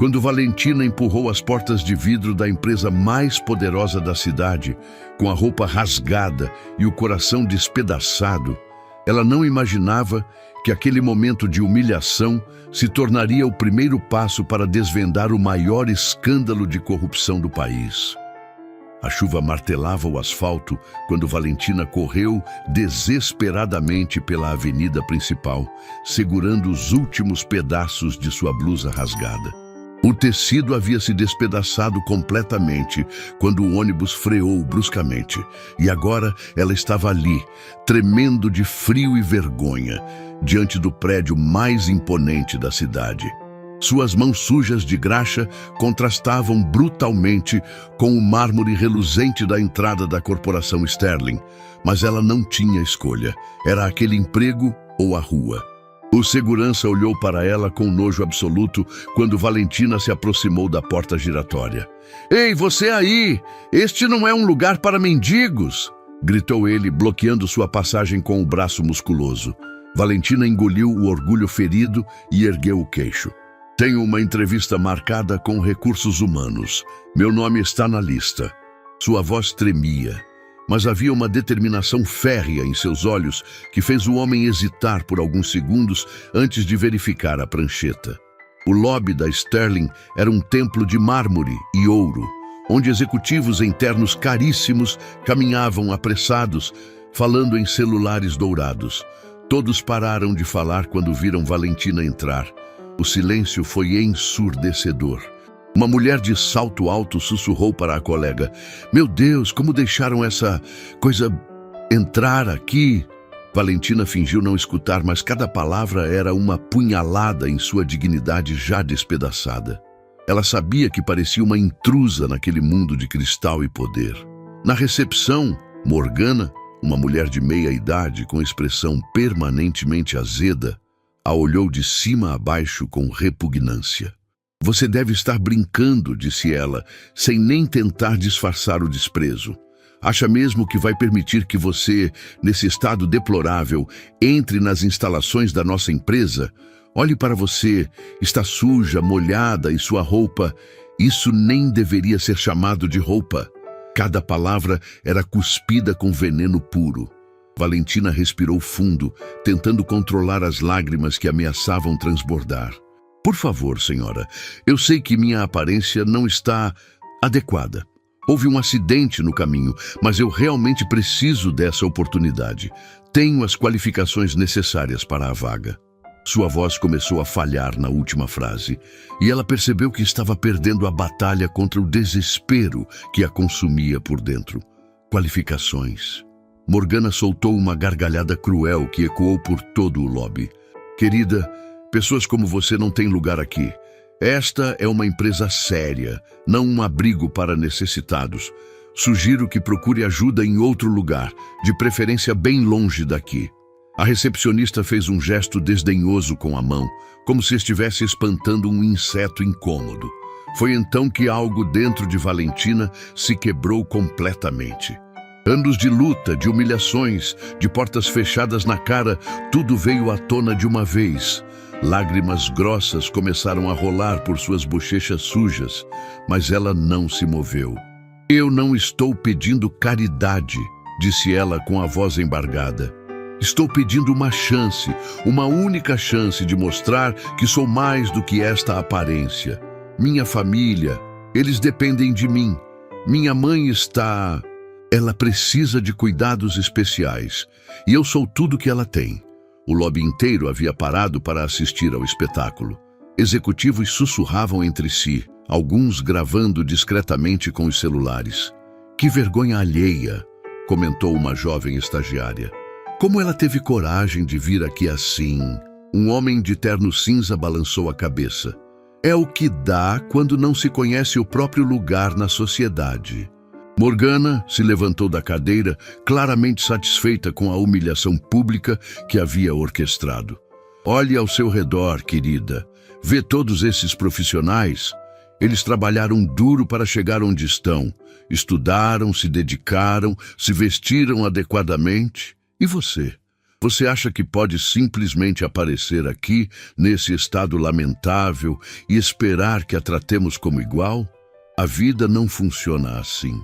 Quando Valentina empurrou as portas de vidro da empresa mais poderosa da cidade, com a roupa rasgada e o coração despedaçado, ela não imaginava que aquele momento de humilhação se tornaria o primeiro passo para desvendar o maior escândalo de corrupção do país. A chuva martelava o asfalto quando Valentina correu desesperadamente pela avenida principal, segurando os últimos pedaços de sua blusa rasgada. O tecido havia se despedaçado completamente quando o ônibus freou bruscamente, e agora ela estava ali, tremendo de frio e vergonha, diante do prédio mais imponente da cidade. Suas mãos sujas de graxa contrastavam brutalmente com o mármore reluzente da entrada da corporação Sterling, mas ela não tinha escolha. Era aquele emprego ou a rua. O segurança olhou para ela com nojo absoluto quando Valentina se aproximou da porta giratória. "Ei, você aí! Este não é um lugar para mendigos!" gritou ele, bloqueando sua passagem com o braço musculoso. Valentina engoliu o orgulho ferido e ergueu o queixo. "Tenho uma entrevista marcada com recursos humanos. Meu nome está na lista." Sua voz tremia, mas havia uma determinação férrea em seus olhos que fez o homem hesitar por alguns segundos antes de verificar a prancheta. O lobby da Sterling era um templo de mármore e ouro, onde executivos em ternos caríssimos caminhavam apressados, falando em celulares dourados. Todos pararam de falar quando viram Valentina entrar. O silêncio foi ensurdecedor. Uma mulher de salto alto sussurrou para a colega: "Meu Deus, como deixaram essa coisa entrar aqui?" Valentina fingiu não escutar, mas cada palavra era uma punhalada em sua dignidade já despedaçada. Ela sabia que parecia uma intrusa naquele mundo de cristal e poder. Na recepção, Morgana, uma mulher de meia-idade com expressão permanentemente azeda, a olhou de cima a baixo com repugnância. "Você deve estar brincando", disse ela, sem nem tentar disfarçar o desprezo. "Acha mesmo que vai permitir que você, nesse estado deplorável, entre nas instalações da nossa empresa? Olhe para você, está suja, molhada e sua roupa. Isso nem deveria ser chamado de roupa." Cada palavra era cuspida com veneno puro. Valentina respirou fundo, tentando controlar as lágrimas que ameaçavam transbordar. "Por favor, senhora, eu sei que minha aparência não está adequada. Houve um acidente no caminho, mas eu realmente preciso dessa oportunidade. Tenho as qualificações necessárias para a vaga." Sua voz começou a falhar na última frase, e ela percebeu que estava perdendo a batalha contra o desespero que a consumia por dentro. Qualificações. Morgana soltou uma gargalhada cruel que ecoou por todo o lobby. "Querida, pessoas como você não têm lugar aqui. Esta é uma empresa séria, não um abrigo para necessitados. Sugiro que procure ajuda em outro lugar, de preferência bem longe daqui." A recepcionista fez um gesto desdenhoso com a mão, como se estivesse espantando um inseto incômodo. Foi então que algo dentro de Valentina se quebrou completamente. Anos de luta, de humilhações, de portas fechadas na cara, tudo veio à tona de uma vez. Lágrimas grossas começaram a rolar por suas bochechas sujas, mas ela não se moveu. "Eu não estou pedindo caridade", disse ela com a voz embargada. "Estou pedindo uma chance, uma única chance de mostrar que sou mais do que esta aparência. Minha família, eles dependem de mim. Minha mãe está... Ela precisa de cuidados especiais, e eu sou tudo que ela tem." O lobby inteiro havia parado para assistir ao espetáculo. Executivos sussurravam entre si, alguns gravando discretamente com os celulares. "Que vergonha alheia", comentou uma jovem estagiária. "Como ela teve coragem de vir aqui assim?" Um homem de terno cinza balançou a cabeça. "É o que dá quando não se conhece o próprio lugar na sociedade." Morgana se levantou da cadeira, claramente satisfeita com a humilhação pública que havia orquestrado. "Olhe ao seu redor, querida. Vê todos esses profissionais? Eles trabalharam duro para chegar onde estão. Estudaram, se dedicaram, se vestiram adequadamente. E você? Você acha que pode simplesmente aparecer aqui, nesse estado lamentável, e esperar que a tratemos como igual? A vida não funciona assim.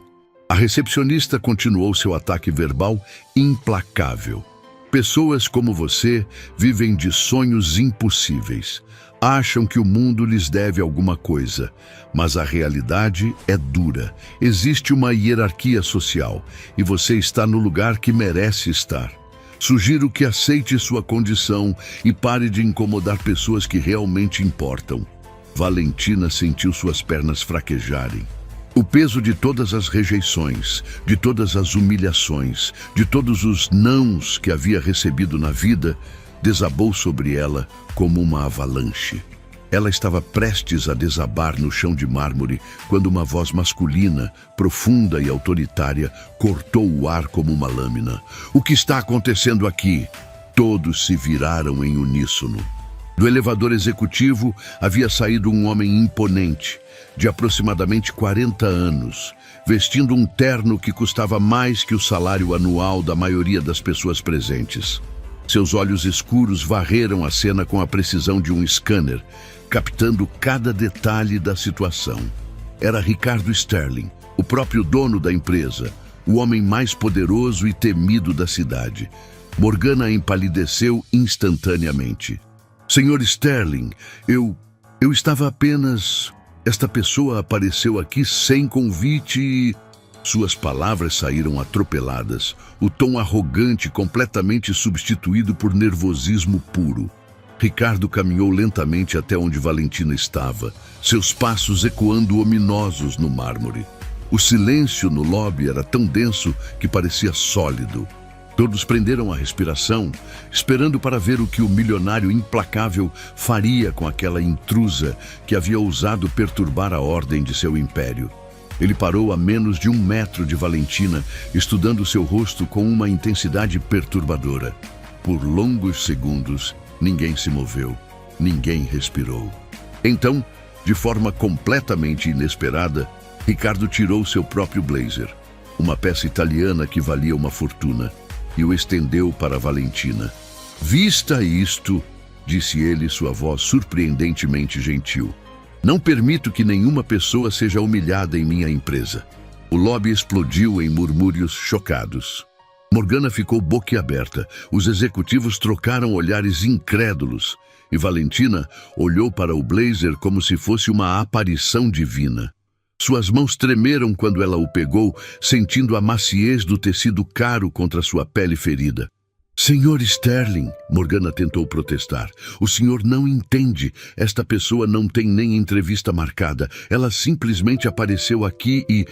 A recepcionista continuou seu ataque verbal implacável. Pessoas como você vivem de sonhos impossíveis. Acham que o mundo lhes deve alguma coisa, mas a realidade é dura. Existe uma hierarquia social e você está no lugar que merece estar. Sugiro que aceite sua condição e pare de incomodar pessoas que realmente importam. Valentina sentiu suas pernas fraquejarem. O peso de todas as rejeições, de todas as humilhações, de todos os nãos que havia recebido na vida, desabou sobre ela como uma avalanche. Ela estava prestes a desabar no chão de mármore quando uma voz masculina, profunda e autoritária, cortou o ar como uma lâmina. "O que está acontecendo aqui?" Todos se viraram em uníssono. Do elevador executivo havia saído um homem imponente, de aproximadamente 40 anos, vestindo um terno que custava mais que o salário anual da maioria das pessoas presentes. Seus olhos escuros varreram a cena com a precisão de um scanner, captando cada detalhe da situação. Era Ricardo Sterling, o próprio dono da empresa, o homem mais poderoso e temido da cidade. Morgana empalideceu instantaneamente. "Senhor Sterling, eu estava apenas... Esta pessoa apareceu aqui sem convite e..." Suas palavras saíram atropeladas, o tom arrogante completamente substituído por nervosismo puro. Ricardo caminhou lentamente até onde Valentina estava, seus passos ecoando ominosos no mármore. O silêncio no lobby era tão denso que parecia sólido. Todos prenderam a respiração, esperando para ver o que o milionário implacável faria com aquela intrusa que havia ousado perturbar a ordem de seu império. Ele parou a menos de 1 metro de Valentina, estudando seu rosto com uma intensidade perturbadora. Por longos segundos, ninguém se moveu, ninguém respirou. Então, de forma completamente inesperada, Ricardo tirou seu próprio blazer, uma peça italiana que valia uma fortuna, e o estendeu para Valentina. "Vista isto", disse ele, sua voz surpreendentemente gentil. "Não permito que nenhuma pessoa seja humilhada em minha empresa." O lobby explodiu em murmúrios chocados. Morgana ficou boquiaberta. Os executivos trocaram olhares incrédulos e Valentina olhou para o blazer como se fosse uma aparição divina. Suas mãos tremeram quando ela o pegou, sentindo a maciez do tecido caro contra sua pele ferida. "Senhor Sterling", Morgana tentou protestar, "o senhor não entende. Esta pessoa não tem nem entrevista marcada. Ela simplesmente apareceu aqui e..."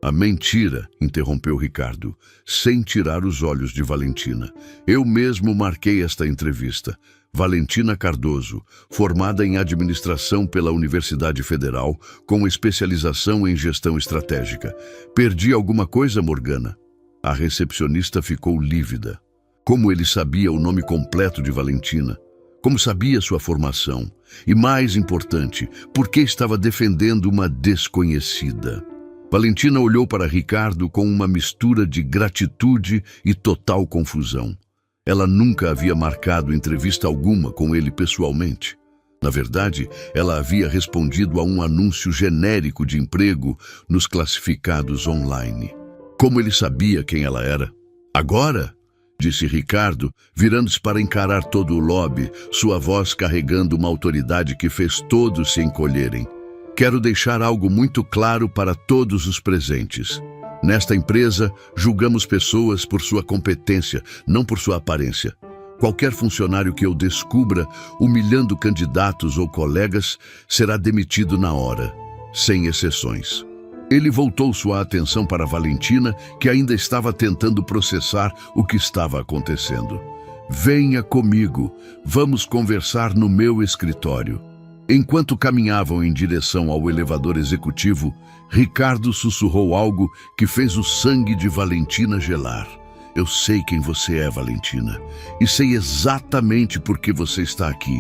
"A mentira", interrompeu Ricardo, sem tirar os olhos de Valentina. "Eu mesmo marquei esta entrevista. Valentina Cardoso, formada em administração pela Universidade Federal, com especialização em gestão estratégica. Perdi alguma coisa, Morgana?" A recepcionista ficou lívida. Como ele sabia o nome completo de Valentina? Como sabia sua formação? E mais importante, por que estava defendendo uma desconhecida? Valentina olhou para Ricardo com uma mistura de gratitude e total confusão. Ela nunca havia marcado entrevista alguma com ele pessoalmente. Na verdade, ela havia respondido a um anúncio genérico de emprego nos classificados online. Como ele sabia quem ela era? "Agora", disse Ricardo, virando-se para encarar todo o lobby, sua voz carregando uma autoridade que fez todos se encolherem. "Quero deixar algo muito claro para todos os presentes. Nesta empresa, julgamos pessoas por sua competência, não por sua aparência. Qualquer funcionário que eu descubra humilhando candidatos ou colegas será demitido na hora, sem exceções." Ele voltou sua atenção para Valentina, que ainda estava tentando processar o que estava acontecendo. "Venha comigo, vamos conversar no meu escritório." Enquanto caminhavam em direção ao elevador executivo, Ricardo sussurrou algo que fez o sangue de Valentina gelar. "Eu sei quem você é, Valentina, e sei exatamente por que você está aqui.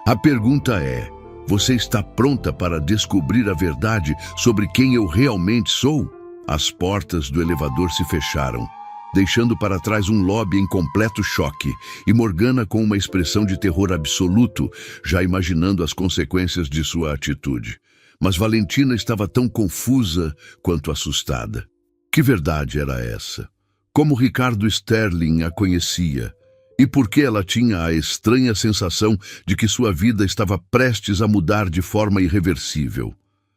A pergunta é, você está pronta para descobrir a verdade sobre quem eu realmente sou?" As portas do elevador se fecharam. deixando para trás um Lobby em completo choque e Morgana com uma expressão de terror absoluto, já imaginando as consequências de sua atitude. Mas Valentina estava tão confusa quanto assustada. Que verdade era essa? Como Ricardo Sterling a conhecia? E por que ela tinha a estranha sensação de que sua vida estava prestes a mudar de forma irreversível?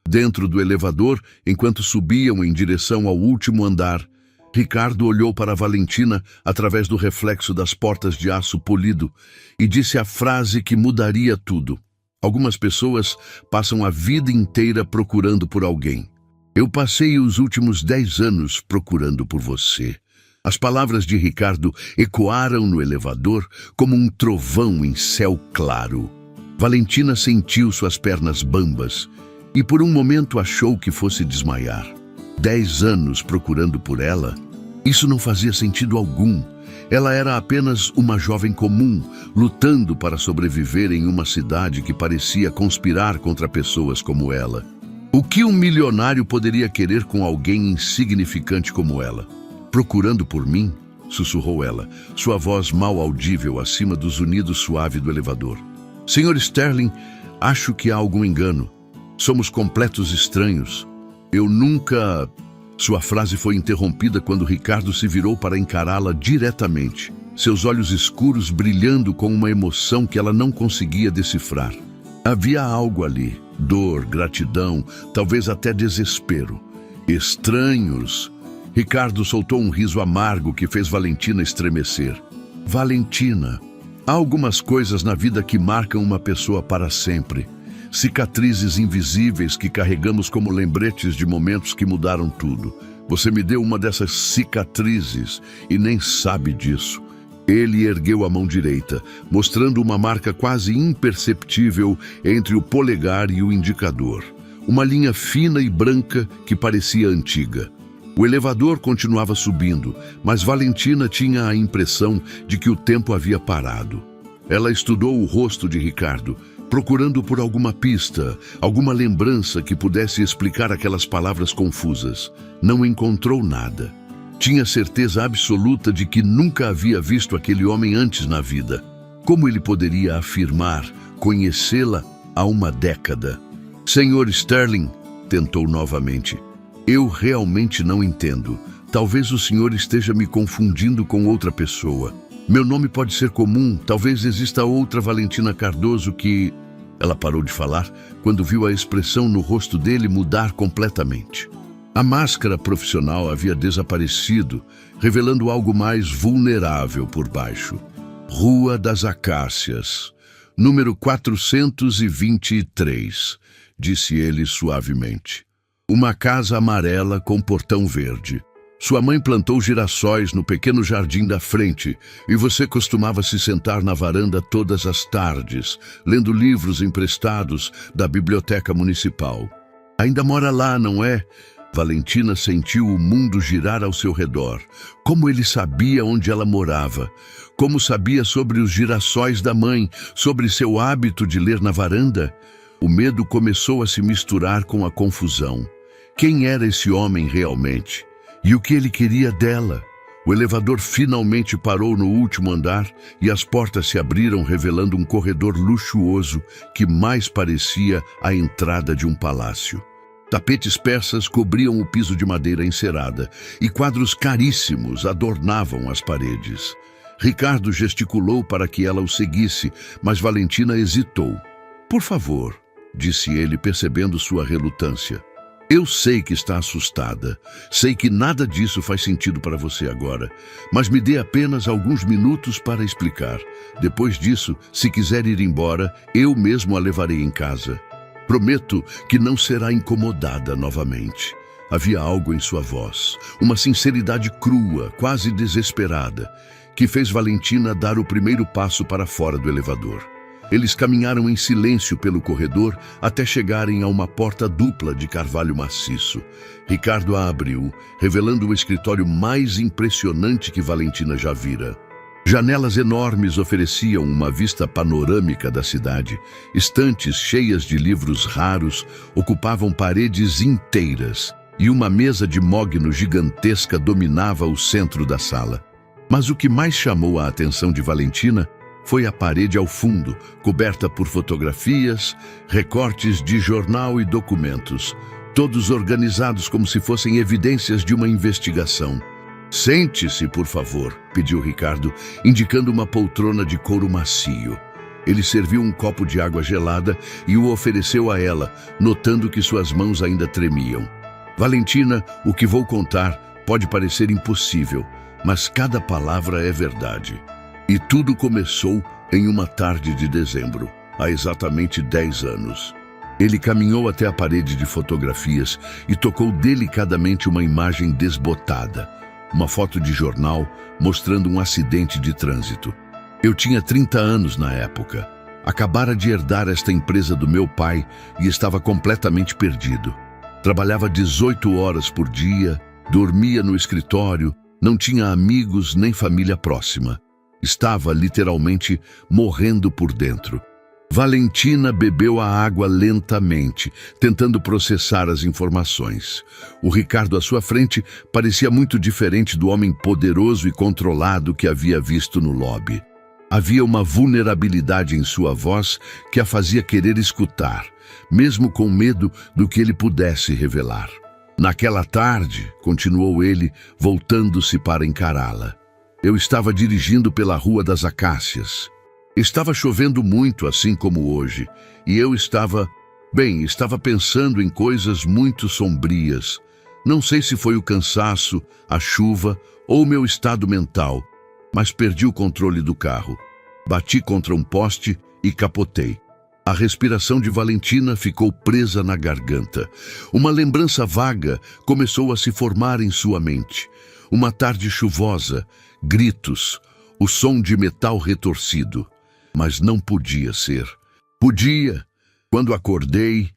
Dentro do elevador, enquanto subiam em direção ao último andar, Ricardo olhou para Valentina através do reflexo das portas de aço polido e disse a frase que mudaria tudo. Algumas pessoas passam a vida inteira procurando por alguém. Eu passei os últimos 10 anos procurando por você. As palavras de Ricardo ecoaram no elevador como um trovão em céu claro. Valentina sentiu suas pernas bambas e por um momento achou que fosse desmaiar. 10 anos procurando por ela? Isso não fazia sentido algum. Ela era apenas uma jovem comum, lutando para sobreviver em uma cidade que parecia conspirar contra pessoas como ela. O que um milionário poderia querer com alguém insignificante como ela? Procurando por mim? Sussurrou ela, sua voz mal audível acima do zunido suave do elevador. Senhor Sterling, acho que há algum engano. Somos completos estranhos. Eu nunca... Sua frase foi interrompida quando Ricardo se virou para encará-la diretamente, seus olhos escuros brilhando com uma emoção que ela não conseguia decifrar. Havia algo ali, dor, gratidão, talvez até desespero. Estranhos. Ricardo soltou um riso amargo que fez Valentina estremecer. Valentina, há algumas coisas na vida que marcam uma pessoa para sempre. Cicatrizes invisíveis que carregamos como lembretes de momentos que mudaram tudo. Você me deu uma dessas cicatrizes e nem sabe disso. Ele ergueu a mão direita, mostrando uma marca quase imperceptível entre o polegar e o indicador. Uma linha fina e branca que parecia antiga. O elevador continuava subindo, mas Valentina tinha a impressão de que o tempo havia parado. Ela estudou o rosto de Ricardo, procurando por alguma pista, alguma lembrança que pudesse explicar aquelas palavras confusas. Não encontrou nada. Tinha certeza absoluta de que nunca havia visto aquele homem antes na vida. Como ele poderia afirmar conhecê-la há uma década? Senhor Sterling, tentou novamente. Eu realmente não entendo. Talvez o senhor esteja me confundindo com outra pessoa. Meu nome pode ser comum, talvez exista outra Valentina Cardoso que... Ela parou de falar quando viu a expressão no rosto dele mudar completamente. A máscara profissional havia desaparecido, revelando algo mais vulnerável por baixo. Rua das Acácias, número 423, disse ele suavemente. Uma casa amarela com portão verde. Sua mãe plantou girassóis no pequeno jardim da frente e você costumava se sentar na varanda todas as tardes, lendo livros emprestados da biblioteca municipal. Ainda mora lá, não é? Valentina sentiu o mundo girar ao seu redor. Como ele sabia onde ela morava? Como sabia sobre os girassóis da mãe, sobre seu hábito de ler na varanda? O medo começou a se misturar com a confusão. Quem era esse homem realmente? E o que ele queria dela? O elevador finalmente parou no último andar e as portas se abriram revelando um corredor luxuoso que mais parecia a entrada de um palácio. Tapetes persas cobriam o piso de madeira encerada e quadros caríssimos adornavam as paredes. Ricardo gesticulou para que ela o seguisse, mas Valentina hesitou. Por favor, disse ele, percebendo sua relutância. Eu sei que está assustada, sei que nada disso faz sentido para você agora, mas me dê apenas alguns minutos para explicar. Depois disso, se quiser ir embora, eu mesmo a levarei em casa. Prometo que não será incomodada novamente. Havia algo em sua voz, uma sinceridade crua, quase desesperada, que fez Valentina dar o primeiro passo para fora do elevador. Eles caminharam em silêncio pelo corredor até chegarem a uma porta dupla de carvalho maciço. Ricardo a abriu, revelando o escritório mais impressionante que Valentina já vira. Janelas enormes ofereciam uma vista panorâmica da cidade. Estantes cheias de livros raros ocupavam paredes inteiras. e uma mesa de mogno gigantesca dominava o centro da sala. Mas o que mais chamou a atenção de Valentina foi a parede ao fundo, coberta por fotografias, recortes de jornal e documentos, todos organizados como se fossem evidências de uma investigação. "Sente-se, por favor", pediu Ricardo, indicando uma poltrona de couro macio. Ele serviu um copo de água gelada e o ofereceu a ela, notando que suas mãos ainda tremiam. "Valentina, o que vou contar pode parecer impossível, mas cada palavra é verdade." E tudo começou em uma tarde de dezembro, há exatamente 10 anos. Ele caminhou até a parede de fotografias e tocou delicadamente uma imagem desbotada, uma foto de jornal mostrando um acidente de trânsito. Eu tinha 30 anos na época. Acabara de herdar esta empresa do meu pai e estava completamente perdido. Trabalhava 18 horas por dia, dormia no escritório, não tinha amigos nem família próxima. Estava literalmente morrendo por dentro. Valentina bebeu a água lentamente, tentando processar as informações. O Ricardo à sua frente parecia muito diferente do homem poderoso e controlado que havia visto no lobby. Havia uma vulnerabilidade em sua voz que a fazia querer escutar, mesmo com medo do que ele pudesse revelar. "Naquela tarde", continuou ele, voltando-se para encará-la, "eu estava dirigindo pela Rua das Acácias. Estava chovendo muito, assim como hoje, e eu estava pensando em coisas muito sombrias. Não sei se foi o cansaço, a chuva ou o meu estado mental, mas perdi o controle do carro. Bati contra um poste e capotei." A respiração de Valentina ficou presa na garganta. Uma lembrança vaga começou a se formar em sua mente. Uma tarde chuvosa, gritos, o som de metal retorcido. Mas não podia ser. "Podia. Quando acordei",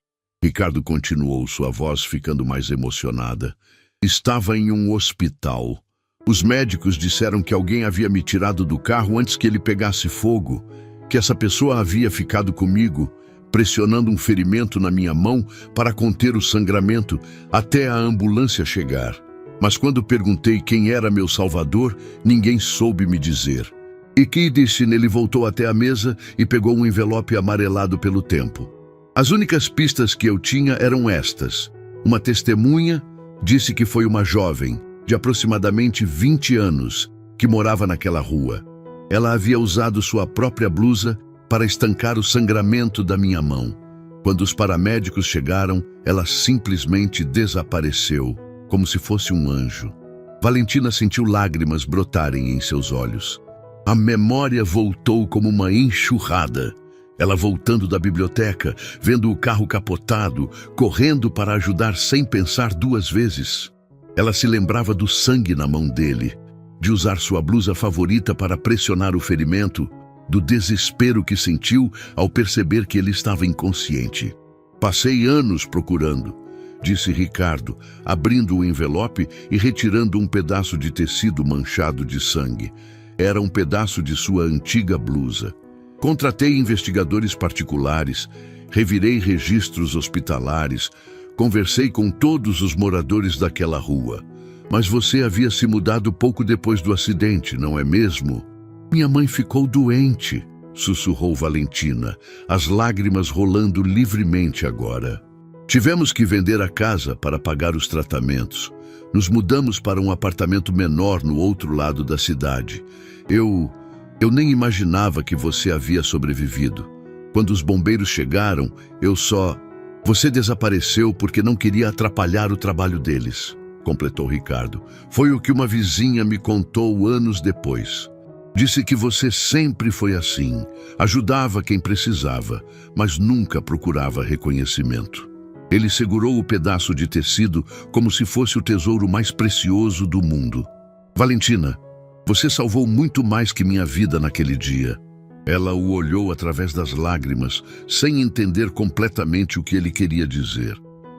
Ricardo continuou, sua voz ficando mais emocionada, "estava em um hospital. Os médicos disseram que alguém havia me tirado do carro antes que ele pegasse fogo, que essa pessoa havia ficado comigo, pressionando um ferimento na minha mão para conter o sangramento até a ambulância chegar. Mas quando perguntei quem era meu salvador, ninguém soube me dizer." E Kiddishin, ele voltou até a mesa e pegou um envelope amarelado pelo tempo. "As únicas pistas que eu tinha eram estas. Uma testemunha disse que foi uma jovem, de aproximadamente 20 anos, que morava naquela rua. Ela havia usado sua própria blusa para estancar o sangramento da minha mão. Quando os paramédicos chegaram, ela simplesmente desapareceu, como se fosse um anjo." Valentina sentiu lágrimas brotarem em seus olhos. A memória voltou como uma enxurrada. Ela voltando da biblioteca, vendo o carro capotado, correndo para ajudar sem pensar duas vezes. Ela se lembrava do sangue na mão dele, de usar sua blusa favorita para pressionar o ferimento, do desespero que sentiu ao perceber que ele estava inconsciente. "Passei anos procurando", disse Ricardo, abrindo o envelope e retirando um pedaço de tecido manchado de sangue. Era um pedaço de sua antiga blusa. "Contratei investigadores particulares, revirei registros hospitalares, conversei com todos os moradores daquela rua. Mas você havia se mudado pouco depois do acidente, não é mesmo?" "Minha mãe ficou doente", sussurrou Valentina, as lágrimas rolando livremente agora. "Tivemos que vender a casa para pagar os tratamentos. Nos mudamos para um apartamento menor no outro lado da cidade. Eu nem imaginava que você havia sobrevivido. Quando os bombeiros chegaram, Você desapareceu porque não queria atrapalhar o trabalho deles", completou Ricardo. "Foi o que uma vizinha me contou anos depois. Disse que você sempre foi assim, ajudava quem precisava, mas nunca procurava reconhecimento." Ele segurou o pedaço de tecido como se fosse o tesouro mais precioso do mundo. "Valentina, você salvou muito mais que minha vida naquele dia." Ela o olhou através das lágrimas, sem entender completamente o que ele queria dizer.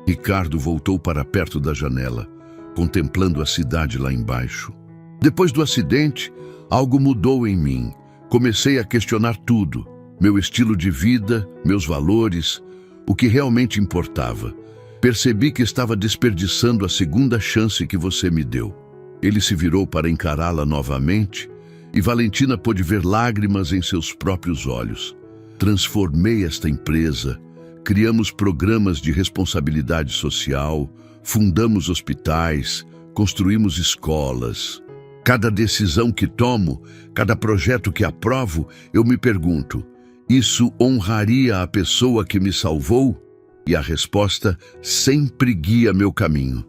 Ricardo voltou para perto da janela, contemplando a cidade lá embaixo. "Depois do acidente, algo mudou em mim. Comecei a questionar tudo, meu estilo de vida, meus valores, o que realmente importava. Percebi que estava desperdiçando a segunda chance que você me deu. Ele se virou para encará-la novamente e Valentina pôde ver lágrimas em seus próprios olhos. Transformei esta empresa, criamos programas de responsabilidade social, fundamos hospitais, construímos escolas. Cada decisão que tomo, cada projeto que aprovo, eu me pergunto, isso honraria a pessoa que me salvou? E a resposta sempre guia meu caminho.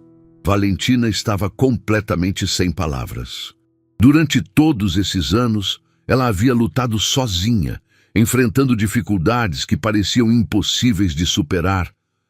Valentina estava completamente sem palavras. Durante todos esses anos, ela havia lutado sozinha, enfrentando dificuldades que pareciam impossíveis de superar,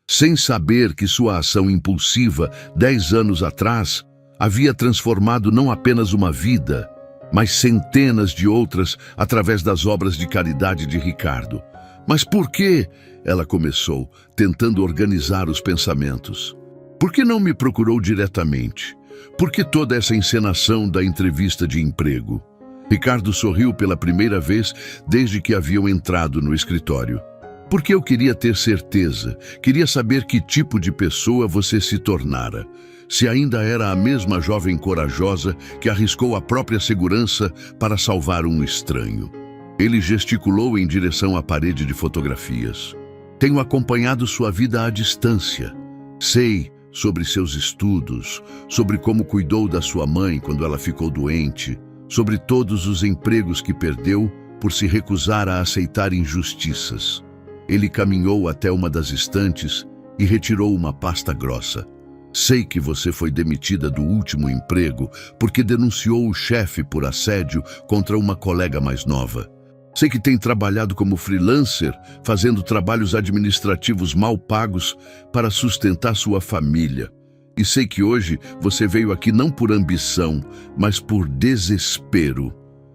sem saber que sua ação impulsiva, 10 anos atrás, havia transformado não apenas uma vida, mas centenas de outras através das obras de caridade de Ricardo. Mas por que? Ela começou, tentando organizar os pensamentos. Por que não me procurou diretamente? Por que toda essa encenação da entrevista de emprego? Ricardo sorriu pela primeira vez desde que haviam entrado no escritório. Porque eu queria ter certeza, queria saber que tipo de pessoa você se tornara. Se ainda era a mesma jovem corajosa que arriscou a própria segurança para salvar um estranho. Ele gesticulou em direção à parede de fotografias. Tenho acompanhado sua vida à distância. Sei sobre seus estudos, sobre como cuidou da sua mãe quando ela ficou doente, sobre todos os empregos que perdeu por se recusar a aceitar injustiças. Ele caminhou até uma das estantes e retirou uma pasta grossa. Sei que você foi demitida do último emprego porque denunciou o chefe por assédio contra uma colega mais nova. Sei que tem trabalhado como freelancer, fazendo trabalhos administrativos mal pagos para sustentar sua família. E sei que hoje você veio aqui não por ambição, mas por desespero.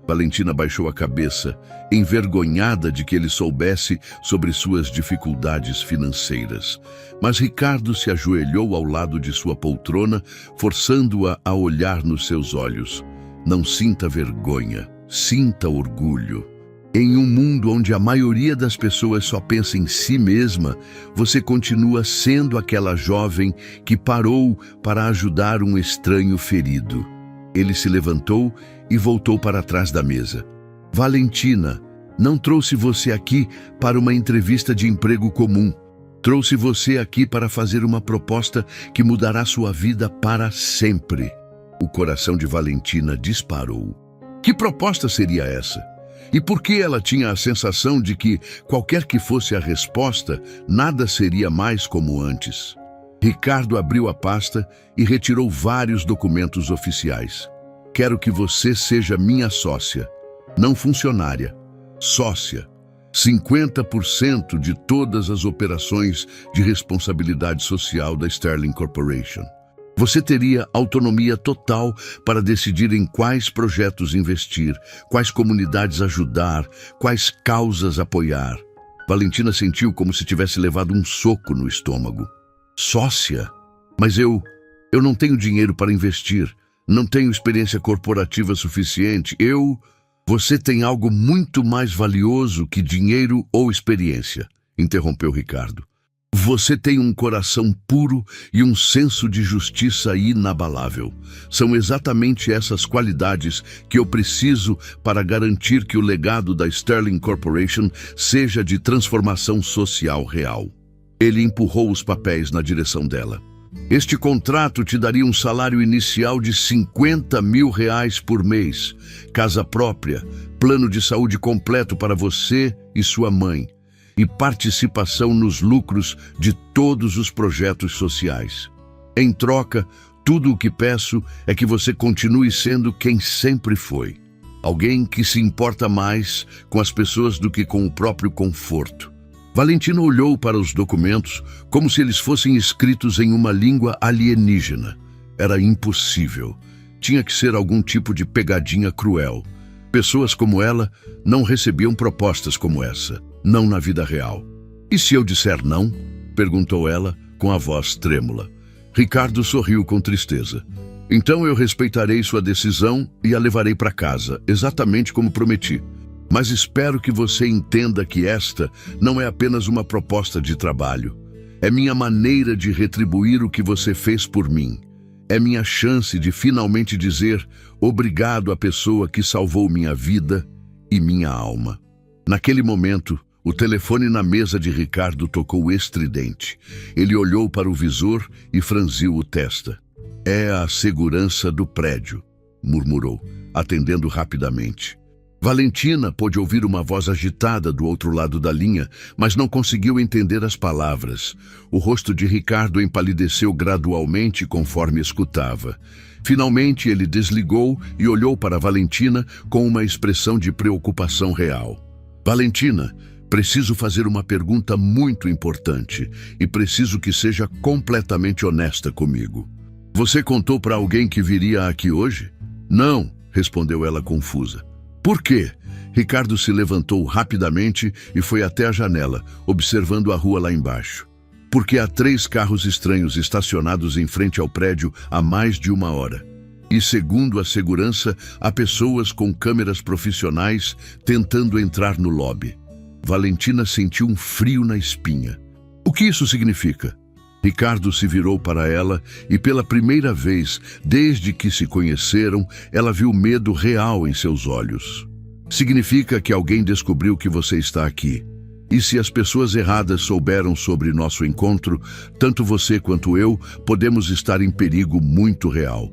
Valentina baixou a cabeça, envergonhada de que ele soubesse sobre suas dificuldades financeiras. Mas Ricardo se ajoelhou ao lado de sua poltrona, forçando-a a olhar nos seus olhos. Não sinta vergonha, sinta orgulho. Em um mundo onde a maioria das pessoas só pensa em si mesma, você continua sendo aquela jovem que parou para ajudar um estranho ferido. Ele se levantou e voltou para trás da mesa. Valentina, não trouxe você aqui para uma entrevista de emprego comum. Trouxe você aqui para fazer uma proposta que mudará sua vida para sempre. O coração de Valentina disparou. Que proposta seria essa? E por que ela tinha a sensação de que, qualquer que fosse a resposta, nada seria mais como antes? Ricardo abriu a pasta e retirou vários documentos oficiais. Quero que você seja minha sócia, não funcionária, sócia. 50% de todas as operações de responsabilidade social da Sterling Corporation. Você teria autonomia total para decidir em quais projetos investir, quais comunidades ajudar, quais causas apoiar. Valentina sentiu como se tivesse levado um soco no estômago. Sócia? Mas eu não tenho dinheiro para investir, não tenho experiência corporativa suficiente. Você tem algo muito mais valioso que dinheiro ou experiência, interrompeu Ricardo. Você tem um coração puro e um senso de justiça inabalável. São exatamente essas qualidades que eu preciso para garantir que o legado da Sterling Corporation seja de transformação social real. Ele empurrou os papéis na direção dela. Este contrato te daria um salário inicial de R$50 mil por mês, casa própria, plano de saúde completo para você e sua mãe, e participação nos lucros de todos os projetos sociais. Em troca, tudo o que peço é que você continue sendo quem sempre foi. Alguém que se importa mais com as pessoas do que com o próprio conforto. Valentina olhou para os documentos como se eles fossem escritos em uma língua alienígena. Era impossível. Tinha que ser algum tipo de pegadinha cruel. Pessoas como ela não recebiam propostas como essa, não na vida real. E se eu disser não? Perguntou ela, com a voz trêmula. Ricardo sorriu com tristeza. Então eu respeitarei sua decisão e a levarei para casa, exatamente como prometi. Mas espero que você entenda que esta não é apenas uma proposta de trabalho. É minha maneira de retribuir o que você fez por mim. É minha chance de finalmente dizer obrigado à pessoa que salvou minha vida e minha alma. Naquele momento, o telefone na mesa de Ricardo tocou estridente. Ele olhou para o visor e franziu o testa. É a segurança do prédio, murmurou, atendendo rapidamente. Valentina pôde ouvir uma voz agitada do outro lado da linha, mas não conseguiu entender as palavras. O rosto de Ricardo empalideceu gradualmente conforme escutava. Finalmente ele desligou e olhou para Valentina com uma expressão de preocupação real. Valentina, preciso fazer uma pergunta muito importante e preciso que seja completamente honesta comigo. Você contou para alguém que viria aqui hoje? Não, respondeu ela confusa. Por quê? Ricardo se levantou rapidamente e foi até a janela, observando a rua lá embaixo. Porque há 3 carros estranhos estacionados em frente ao prédio há mais de 1 hora. E, segundo a segurança, há pessoas com câmeras profissionais tentando entrar no lobby. Valentina sentiu um frio na espinha. O que isso significa? Ricardo se virou para ela e, pela primeira vez desde que se conheceram, ela viu medo real em seus olhos. Significa que alguém descobriu que você está aqui. E se as pessoas erradas souberam sobre nosso encontro, tanto você quanto eu podemos estar em perigo muito real.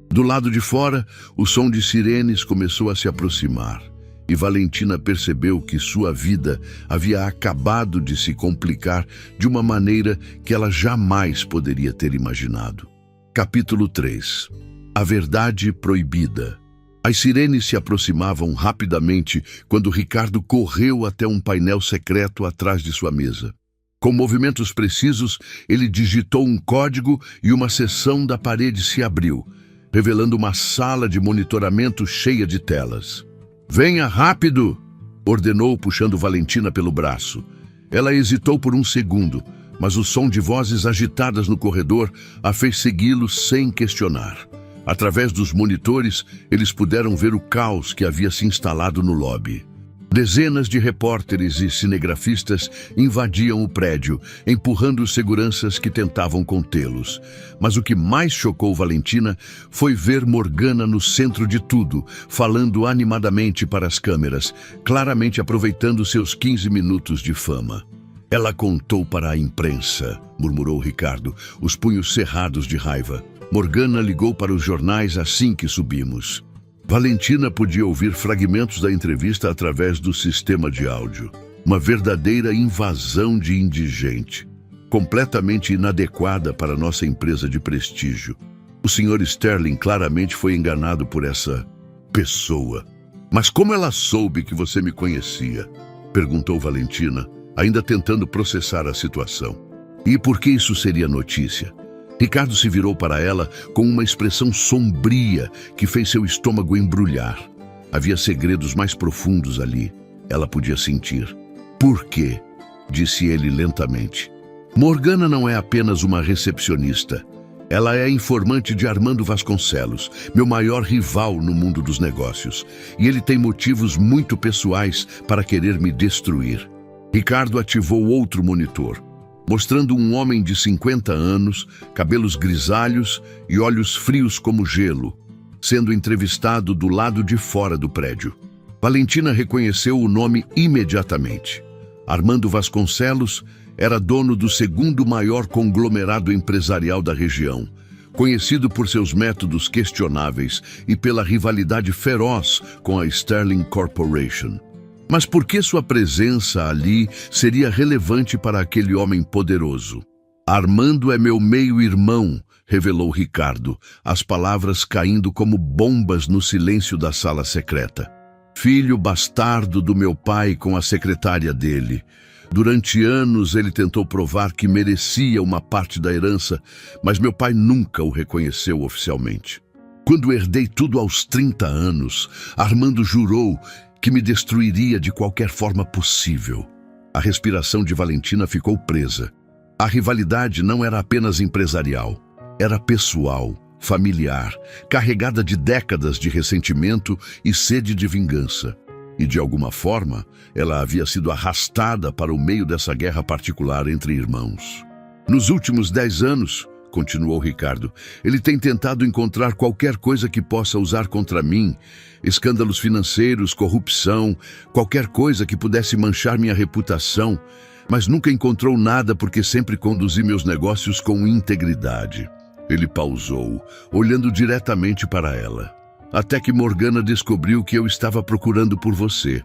Do lado de fora, o som de sirenes começou a se aproximar. E Valentina percebeu que sua vida havia acabado de se complicar de uma maneira que ela jamais poderia ter imaginado. Capítulo 3. A verdade proibida. As sirenes se aproximavam rapidamente quando Ricardo correu até um painel secreto atrás de sua mesa. Com movimentos precisos, ele digitou um código e uma seção da parede se abriu, revelando uma sala de monitoramento cheia de telas. Venha rápido, ordenou puxando Valentina pelo braço. Ela hesitou por um segundo, mas o som de vozes agitadas no corredor a fez segui-lo sem questionar. Através dos monitores, eles puderam ver o caos que havia se instalado no lobby. Dezenas de repórteres e cinegrafistas invadiam o prédio, empurrando os seguranças que tentavam contê-los. Mas o que mais chocou Valentina foi ver Morgana no centro de tudo, falando animadamente para as câmeras, claramente aproveitando seus 15 minutos de fama. Ela contou para a imprensa, murmurou Ricardo, os punhos cerrados de raiva. Morgana ligou para os jornais assim que subimos. Valentina podia ouvir fragmentos da entrevista através do sistema de áudio. Uma verdadeira invasão de indigente, completamente inadequada para nossa empresa de prestígio. O Sr. Sterling claramente foi enganado por essa pessoa. Mas como ela soube que você me conhecia? Perguntou Valentina, ainda tentando processar a situação. E por que isso seria notícia? Ricardo se virou para ela com uma expressão sombria que fez seu estômago embrulhar. Havia segredos mais profundos ali. Ela podia sentir. Por quê? Disse ele lentamente. Morgana não é apenas uma recepcionista. Ela é informante de Armando Vasconcelos, meu maior rival no mundo dos negócios. E ele tem motivos muito pessoais para querer me destruir. Ricardo ativou outro monitor, mostrando um homem de 50 anos, cabelos grisalhos e olhos frios como gelo, sendo entrevistado do lado de fora do prédio. Valentina reconheceu o nome imediatamente. Armando Vasconcelos era dono do 2º maior conglomerado empresarial da região, conhecido por seus métodos questionáveis e pela rivalidade feroz com a Sterling Corporation. Mas por que sua presença ali seria relevante para aquele homem poderoso? Armando é meu meio-irmão, revelou Ricardo, as palavras caindo como bombas no silêncio da sala secreta. Filho bastardo do meu pai com a secretária dele. Durante anos ele tentou provar que merecia uma parte da herança, mas meu pai nunca o reconheceu oficialmente. Quando herdei tudo aos 30 anos, Armando jurou que me destruiria de qualquer forma possível. A respiração de Valentina ficou presa. A rivalidade não era apenas empresarial, era pessoal, familiar, carregada de décadas de ressentimento e sede de vingança. E de alguma forma, ela havia sido arrastada para o meio dessa guerra particular entre irmãos. Nos últimos 10 anos, continuou Ricardo, ele tem tentado encontrar qualquer coisa que possa usar contra mim, escândalos financeiros, corrupção, qualquer coisa que pudesse manchar minha reputação, mas nunca encontrou nada porque sempre conduzi meus negócios com integridade. Ele pausou, olhando diretamente para ela. Até que Morgana descobriu que eu estava procurando por você.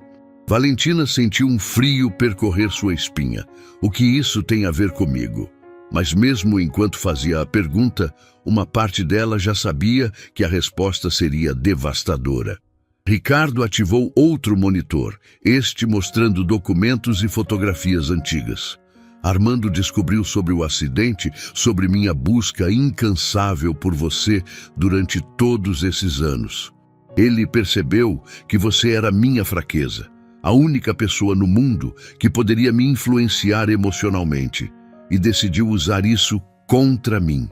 Valentina sentiu um frio percorrer sua espinha. O que isso tem a ver comigo? Mas mesmo enquanto fazia a pergunta, uma parte dela já sabia que a resposta seria devastadora. Ricardo ativou outro monitor, este mostrando documentos e fotografias antigas. Armando descobriu sobre o acidente, sobre minha busca incansável por você durante todos esses anos. Ele percebeu que você era minha fraqueza, a única pessoa no mundo que poderia me influenciar emocionalmente, e decidiu usar isso contra mim.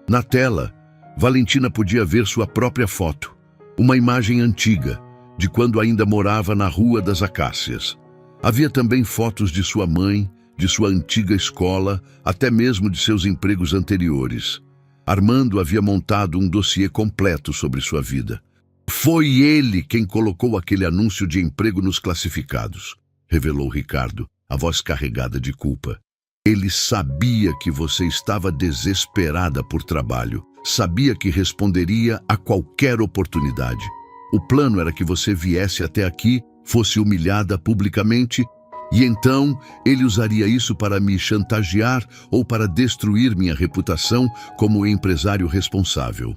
Na tela, Valentina podia ver sua própria foto, uma imagem antiga, de quando ainda morava na Rua das Acácias. Havia também fotos de sua mãe, de sua antiga escola, até mesmo de seus empregos anteriores. Armando havia montado um dossiê completo sobre sua vida. Foi ele quem colocou aquele anúncio de emprego nos classificados, revelou Ricardo, a voz carregada de culpa. Ele sabia que você estava desesperada por trabalho, sabia que responderia a qualquer oportunidade. O plano era que você viesse até aqui, fosse humilhada publicamente, e então ele usaria isso para me chantagear ou para destruir minha reputação como empresário responsável.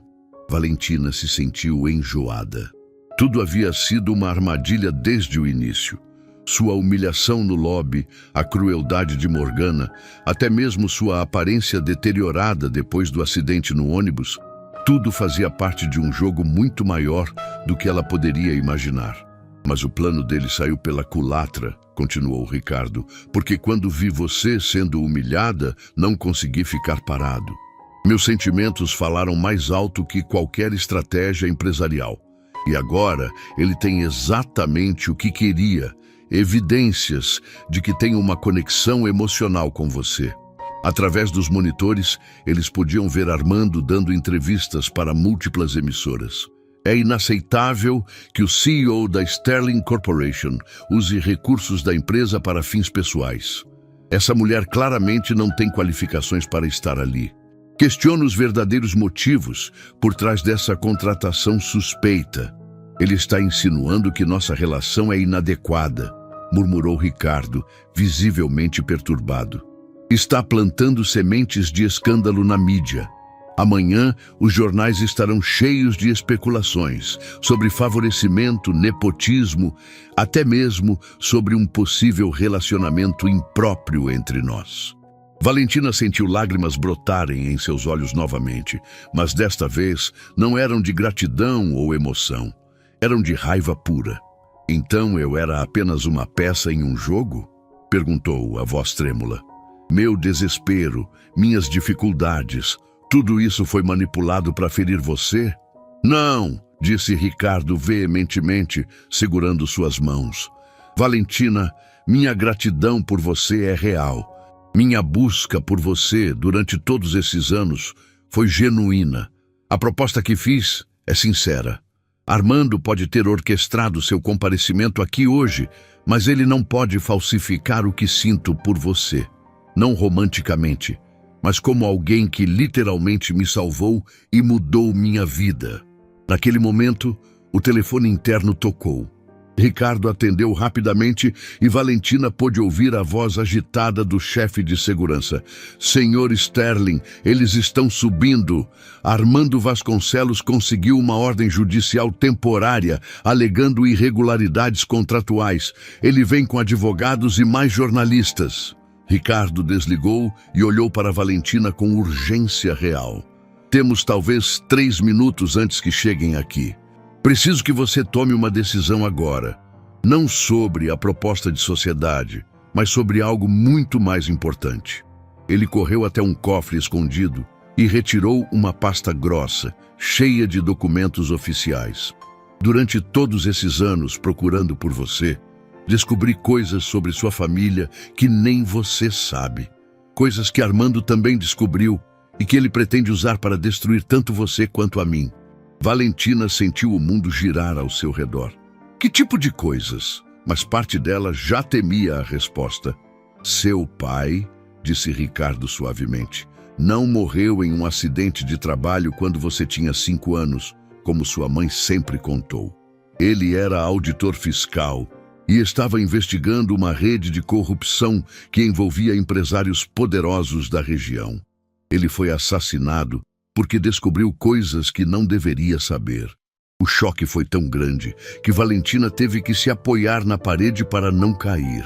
Valentina se sentiu enjoada. Tudo havia sido uma armadilha desde o início. Sua humilhação no lobby, a crueldade de Morgana, até mesmo sua aparência deteriorada depois do acidente no ônibus, tudo fazia parte de um jogo muito maior do que ela poderia imaginar. Mas o plano dele saiu pela culatra, continuou Ricardo, porque quando vi você sendo humilhada, não consegui ficar parado. Meus sentimentos falaram mais alto que qualquer estratégia empresarial. E agora ele tem exatamente o que queria, evidências de que tem uma conexão emocional com você. Através dos monitores, eles podiam ver Armando dando entrevistas para múltiplas emissoras. É inaceitável que o CEO da Sterling Corporation use recursos da empresa para fins pessoais. Essa mulher claramente não tem qualificações para estar ali. Questiono os verdadeiros motivos por trás dessa contratação suspeita. Ele está insinuando que nossa relação é inadequada, murmurou Ricardo, visivelmente perturbado. Está plantando sementes de escândalo na mídia. Amanhã, os jornais estarão cheios de especulações sobre favorecimento, nepotismo, até mesmo sobre um possível relacionamento impróprio entre nós. Valentina sentiu lágrimas brotarem em seus olhos novamente, mas desta vez não eram de gratidão ou emoção. Eram de raiva pura. Então eu era apenas uma peça em um jogo? Perguntou a voz trêmula. Meu desespero, minhas dificuldades, tudo isso foi manipulado para ferir você? Não, disse Ricardo veementemente, segurando suas mãos. Valentina, minha gratidão por você é real. Minha busca por você durante todos esses anos foi genuína. A proposta que fiz é sincera. Armando pode ter orquestrado seu comparecimento aqui hoje, mas ele não pode falsificar o que sinto por você. Não romanticamente, mas como alguém que literalmente me salvou e mudou minha vida. Naquele momento, o telefone interno tocou. Ricardo atendeu rapidamente e Valentina pôde ouvir a voz agitada do chefe de segurança. Senhor Sterling, eles estão subindo. Armando Vasconcelos conseguiu uma ordem judicial temporária, alegando irregularidades contratuais. Ele vem com advogados e mais jornalistas. Ricardo desligou e olhou para Valentina com urgência real. Temos talvez 3 minutos antes que cheguem aqui. Preciso que você tome uma decisão agora, não sobre a proposta de sociedade, mas sobre algo muito mais importante. Ele correu até um cofre escondido e retirou uma pasta grossa, cheia de documentos oficiais. Durante todos esses anos procurando por você, descobri coisas sobre sua família que nem você sabe. Coisas que Armando também descobriu e que ele pretende usar para destruir tanto você quanto a mim. Valentina sentiu o mundo girar ao seu redor. Que tipo de coisas? Mas parte dela já temia a resposta. Seu pai, disse Ricardo suavemente, não morreu em um acidente de trabalho quando você tinha 5 anos, como sua mãe sempre contou. Ele era auditor fiscal e estava investigando uma rede de corrupção que envolvia empresários poderosos da região. Ele foi assassinado porque descobriu coisas que não deveria saber. O choque foi tão grande que Valentina teve que se apoiar na parede para não cair.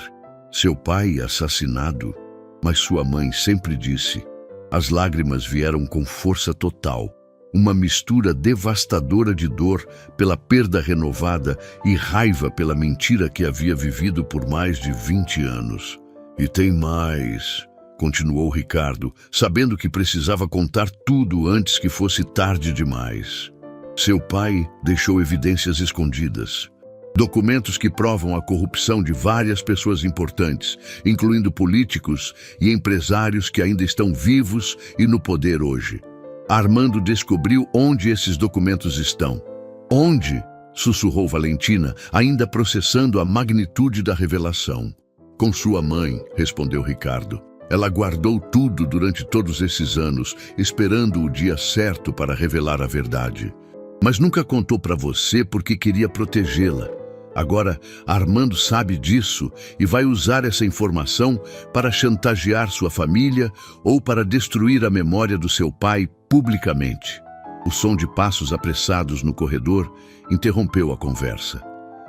Seu pai assassinado, mas sua mãe sempre disse. As lágrimas vieram com força total, uma mistura devastadora de dor pela perda renovada e raiva pela mentira que havia vivido por mais de 20 anos. E tem mais, continuou Ricardo, sabendo que precisava contar tudo antes que fosse tarde demais. Seu pai deixou evidências escondidas. Documentos que provam a corrupção de várias pessoas importantes, incluindo políticos e empresários que ainda estão vivos e no poder hoje. Armando descobriu onde esses documentos estão. Onde? Sussurrou Valentina, ainda processando a magnitude da revelação. Com sua mãe, respondeu Ricardo. Ela guardou tudo durante todos esses anos, esperando o dia certo para revelar a verdade. Mas nunca contou para você porque queria protegê-la. Agora, Armando sabe disso e vai usar essa informação para chantagear sua família ou para destruir a memória do seu pai publicamente. O som de passos apressados no corredor interrompeu a conversa.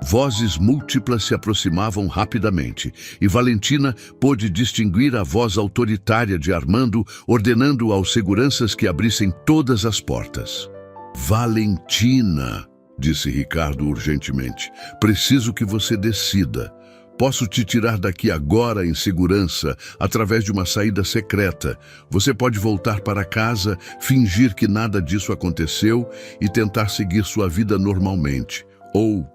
Vozes múltiplas se aproximavam rapidamente e Valentina pôde distinguir a voz autoritária de Armando ordenando aos seguranças que abrissem todas as portas. Valentina, disse Ricardo urgentemente, preciso que você decida. Posso te tirar daqui agora em segurança, através de uma saída secreta. Você pode voltar para casa, fingir que nada disso aconteceu e tentar seguir sua vida normalmente. Ou,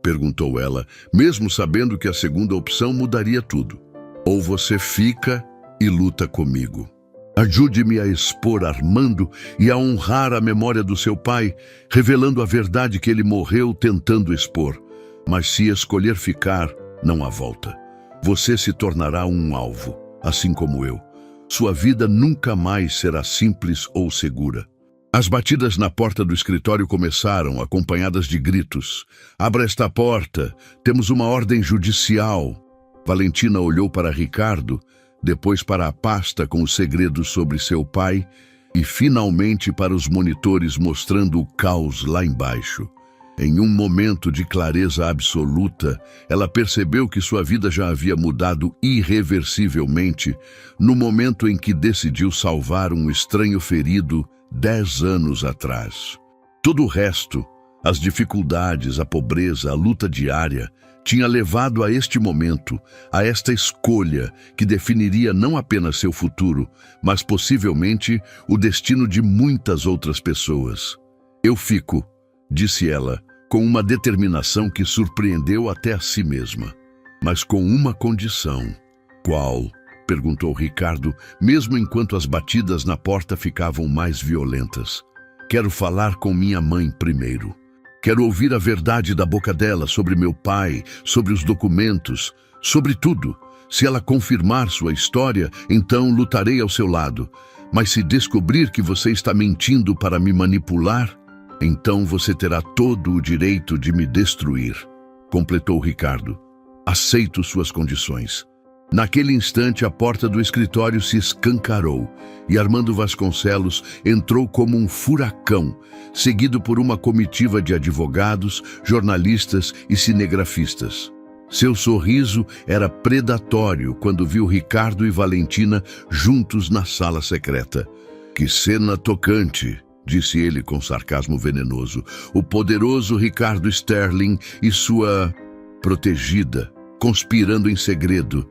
perguntou ela, mesmo sabendo que a segunda opção mudaria tudo. Ou você fica e luta comigo. Ajude-me a expor Armando e a honrar a memória do seu pai, revelando a verdade que ele morreu tentando expor. Mas se escolher ficar, não há volta. Você se tornará um alvo, assim como eu. Sua vida nunca mais será simples ou segura. As batidas na porta do escritório começaram, acompanhadas de gritos. Abra esta porta, temos uma ordem judicial. Valentina olhou para Ricardo, depois para a pasta com os segredos sobre seu pai e finalmente para os monitores mostrando o caos lá embaixo. Em um momento de clareza absoluta, ela percebeu que sua vida já havia mudado irreversivelmente no momento em que decidiu salvar um estranho ferido 10 anos atrás. Todo o resto, as dificuldades, a pobreza, a luta diária, tinha levado a este momento, a esta escolha que definiria não apenas seu futuro, mas possivelmente o destino de muitas outras pessoas. Eu fico, disse ela, com uma determinação que surpreendeu até a si mesma. Mas com uma condição. Qual? Perguntou Ricardo, mesmo enquanto as batidas na porta ficavam mais violentas. Quero falar com minha mãe primeiro. Quero ouvir a verdade da boca dela sobre meu pai, sobre os documentos, sobre tudo. Se ela confirmar sua história, então lutarei ao seu lado. Mas se descobrir que você está mentindo para me manipular, então você terá todo o direito de me destruir, completou Ricardo. Aceito suas condições. Naquele instante, a porta do escritório se escancarou e Armando Vasconcelos entrou como um furacão, seguido por uma comitiva de advogados, jornalistas e cinegrafistas. Seu sorriso era predatório quando viu Ricardo e Valentina juntos na sala secreta. Que cena tocante, disse ele com sarcasmo venenoso. O poderoso Ricardo Sterling e sua protegida, conspirando em segredo.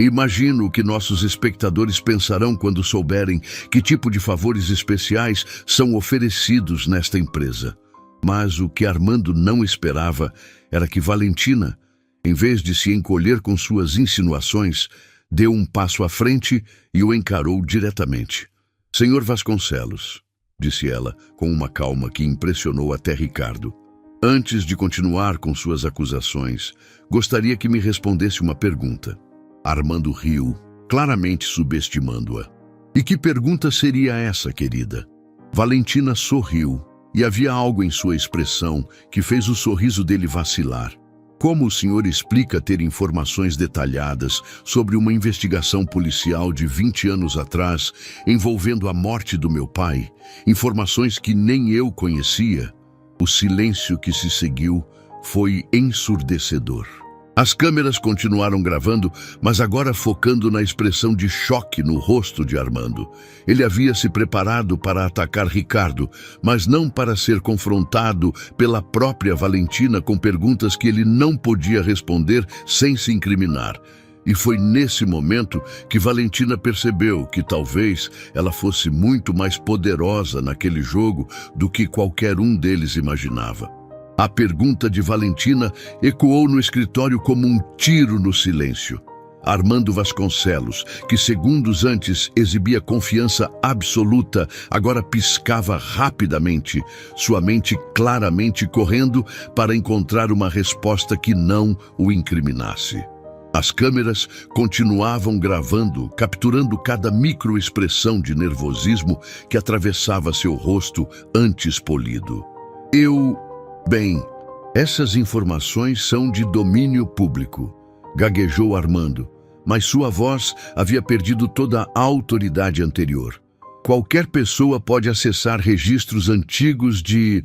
Imagino o que nossos espectadores pensarão quando souberem que tipo de favores especiais são oferecidos nesta empresa. Mas o que Armando não esperava era que Valentina, em vez de se encolher com suas insinuações, deu um passo à frente e o encarou diretamente. "Senhor Vasconcelos", disse ela, com uma calma que impressionou até Ricardo. "Antes de continuar com suas acusações, gostaria que me respondesse uma pergunta." Armando riu, claramente subestimando-a. "E que pergunta seria essa, querida?" Valentina sorriu, e havia algo em sua expressão que fez o sorriso dele vacilar. "Como o senhor explica ter informações detalhadas sobre uma investigação policial de 20 anos atrás envolvendo a morte do meu pai, informações que nem eu conhecia?" O silêncio que se seguiu foi ensurdecedor. As câmeras continuaram gravando, mas agora focando na expressão de choque no rosto de Armando. Ele havia se preparado para atacar Ricardo, mas não para ser confrontado pela própria Valentina com perguntas que ele não podia responder sem se incriminar. E foi nesse momento que Valentina percebeu que talvez ela fosse muito mais poderosa naquele jogo do que qualquer um deles imaginava. A pergunta de Valentina ecoou no escritório como um tiro no silêncio. Armando Vasconcelos, que segundos antes exibia confiança absoluta, agora piscava rapidamente, sua mente claramente correndo para encontrar uma resposta que não o incriminasse. As câmeras continuavam gravando, capturando cada microexpressão de nervosismo que atravessava seu rosto antes polido. Bem, essas informações são de domínio público", gaguejou Armando, mas sua voz havia perdido toda a autoridade anterior. "Qualquer pessoa pode acessar registros antigos de..."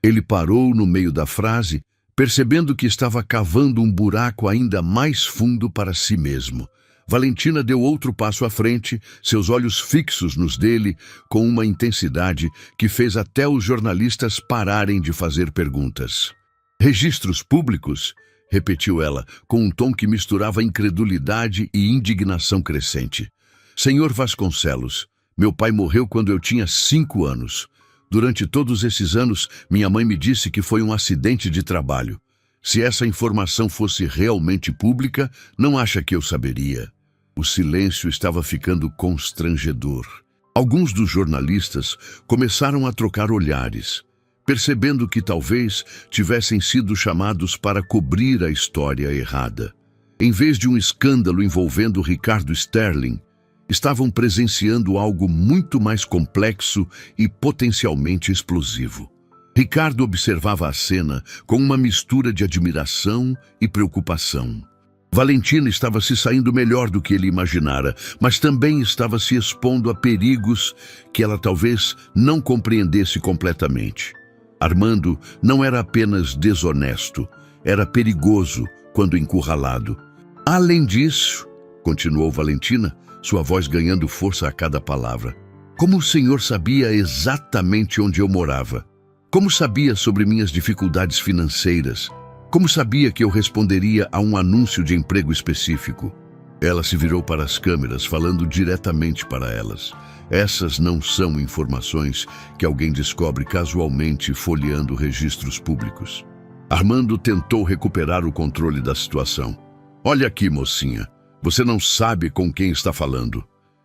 Ele parou no meio da frase, percebendo que estava cavando um buraco ainda mais fundo para si mesmo. Valentina deu outro passo à frente, seus olhos fixos nos dele, com uma intensidade que fez até os jornalistas pararem de fazer perguntas. "Registros públicos?", repetiu ela, com um tom que misturava incredulidade e indignação crescente. "Senhor Vasconcelos, meu pai morreu quando eu tinha 5 anos. Durante todos esses anos, minha mãe me disse que foi um acidente de trabalho. Se essa informação fosse realmente pública, não acha que eu saberia?" O silêncio estava ficando constrangedor. Alguns dos jornalistas começaram a trocar olhares, percebendo que talvez tivessem sido chamados para cobrir a história errada. Em vez de um escândalo envolvendo Ricardo Sterling, estavam presenciando algo muito mais complexo e potencialmente explosivo. Ricardo observava a cena com uma mistura de admiração e preocupação. Valentina estava se saindo melhor do que ele imaginara, mas também estava se expondo a perigos que ela talvez não compreendesse completamente. Armando não era apenas desonesto, era perigoso quando encurralado. "Além disso", continuou Valentina, sua voz ganhando força a cada palavra, "como o senhor sabia exatamente onde eu morava? Como sabia sobre minhas dificuldades financeiras? Como sabia que eu responderia a um anúncio de emprego específico?" Ela se virou para as câmeras, falando diretamente para elas. "Essas não são informações que alguém descobre casualmente folheando registros públicos." Armando tentou recuperar o controle da situação. "Olha aqui, mocinha, você não sabe com quem está falando.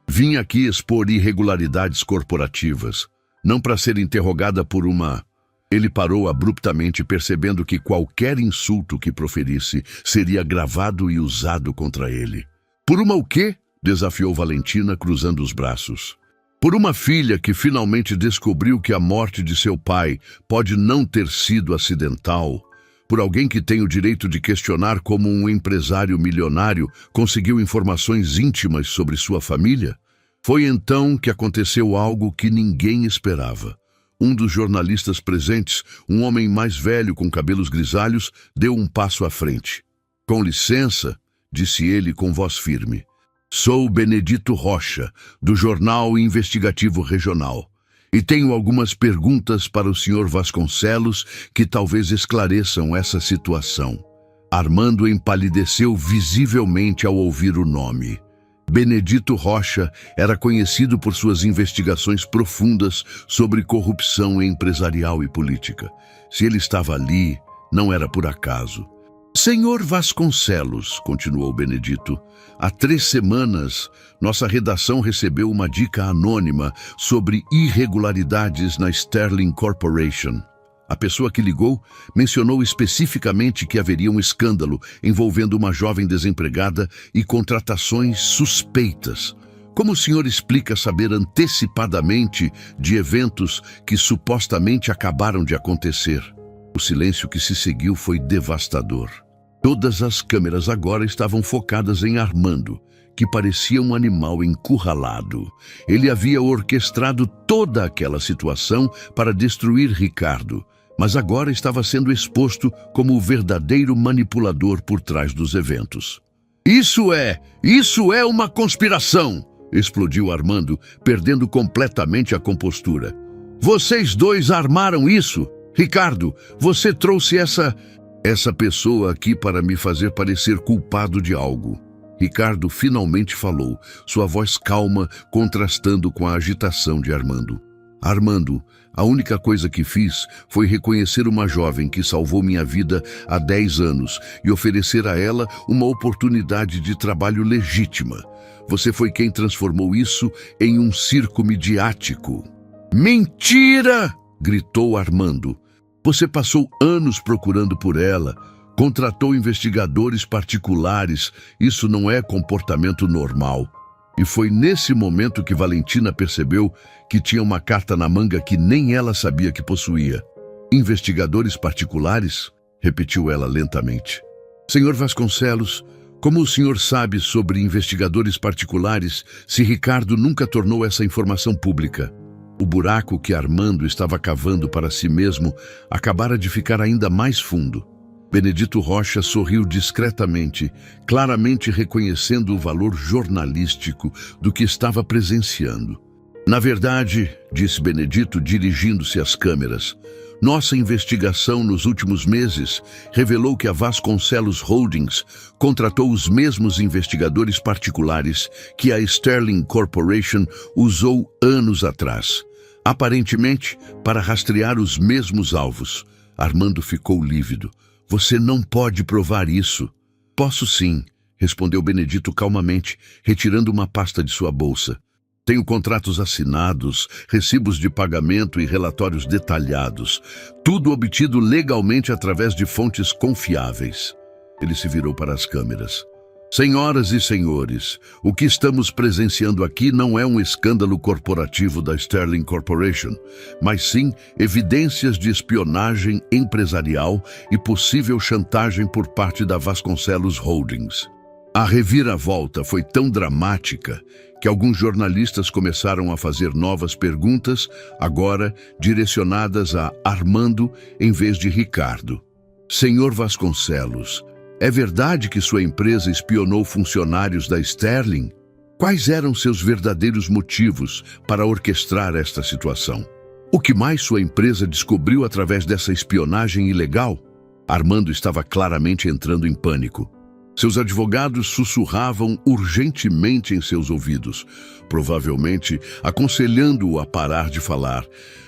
Vim aqui expor irregularidades corporativas, não para ser interrogada por uma..." Ele parou abruptamente, percebendo que qualquer insulto que proferisse seria gravado e usado contra ele. "Por uma o quê?", desafiou Valentina, cruzando os braços. "Por uma filha que finalmente descobriu que a morte de seu pai pode não ter sido acidental. Por alguém que tem o direito de questionar como um empresário milionário conseguiu informações íntimas sobre sua família. Foi então que aconteceu algo que ninguém esperava. Um dos jornalistas presentes, um homem mais velho com cabelos grisalhos, deu um passo à frente. "Com licença", disse ele com voz firme. "Sou Benedito Rocha, do Jornal Investigativo Regional, e tenho algumas perguntas para o senhor Vasconcelos que talvez esclareçam essa situação." Armando empalideceu visivelmente ao ouvir o nome. Benedito Rocha era conhecido por suas investigações profundas sobre corrupção empresarial e política. Se ele estava ali, não era por acaso. Senhor Vasconcelos, continuou Benedito, há 3 semanas nossa redação recebeu uma dica anônima sobre irregularidades na Sterling Corporation. A pessoa que ligou mencionou especificamente que haveria um escândalo envolvendo uma jovem desempregada e contratações suspeitas. Como o senhor explica saber antecipadamente de eventos que supostamente acabaram de acontecer? O silêncio que se seguiu foi devastador. Todas as câmeras agora estavam focadas em Armando, que parecia um animal encurralado. Ele havia orquestrado toda aquela situação para destruir Ricardo, mas agora estava sendo exposto como o verdadeiro manipulador por trás dos eventos. Isso é uma conspiração! Explodiu Armando, perdendo completamente a compostura. Vocês dois armaram isso? Ricardo, você trouxe essa pessoa aqui para me fazer parecer culpado de algo. Ricardo finalmente falou, sua voz calma contrastando com a agitação de Armando. Armando, a única coisa que fiz foi reconhecer uma jovem que salvou minha vida há 10 anos e oferecer a ela uma oportunidade de trabalho legítima. Você foi quem transformou isso em um circo midiático. Mentira! Gritou Armando. Você passou anos procurando por ela, contratou investigadores particulares. Isso não é comportamento normal. E foi nesse momento que Valentina percebeu que tinha uma carta na manga que nem ela sabia que possuía. Investigadores particulares? Repetiu ela lentamente. Senhor Vasconcelos, como o senhor sabe sobre investigadores particulares se Ricardo nunca tornou essa informação pública? O buraco que Armando estava cavando para si mesmo acabara de ficar ainda mais fundo. Benedito Rocha sorriu discretamente, claramente reconhecendo o valor jornalístico do que estava presenciando. Na verdade, disse Benedito, dirigindo-se às câmeras, nossa investigação nos últimos meses revelou que a Vasconcelos Holdings contratou os mesmos investigadores particulares que a Sterling Corporation usou anos atrás, aparentemente para rastrear os mesmos alvos. Armando ficou lívido. Você não pode provar isso. Posso sim, respondeu Benedito calmamente, retirando uma pasta de sua bolsa. Tenho contratos assinados, recibos de pagamento e relatórios detalhados, tudo obtido legalmente através de fontes confiáveis. Ele se virou para as câmeras. Senhoras e senhores, o que estamos presenciando aqui não é um escândalo corporativo da Sterling Corporation, mas sim evidências de espionagem empresarial e possível chantagem por parte da Vasconcelos Holdings. A reviravolta foi tão dramática que alguns jornalistas começaram a fazer novas perguntas, agora direcionadas a Armando em vez de Ricardo. Senhor Vasconcelos, é verdade que sua empresa espionou funcionários da Sterling? Quais eram seus verdadeiros motivos para orquestrar esta situação? O que mais sua empresa descobriu através dessa espionagem ilegal? Armando estava claramente entrando em pânico. Seus advogados sussurravam urgentemente em seus ouvidos, provavelmente aconselhando-o a parar de falar,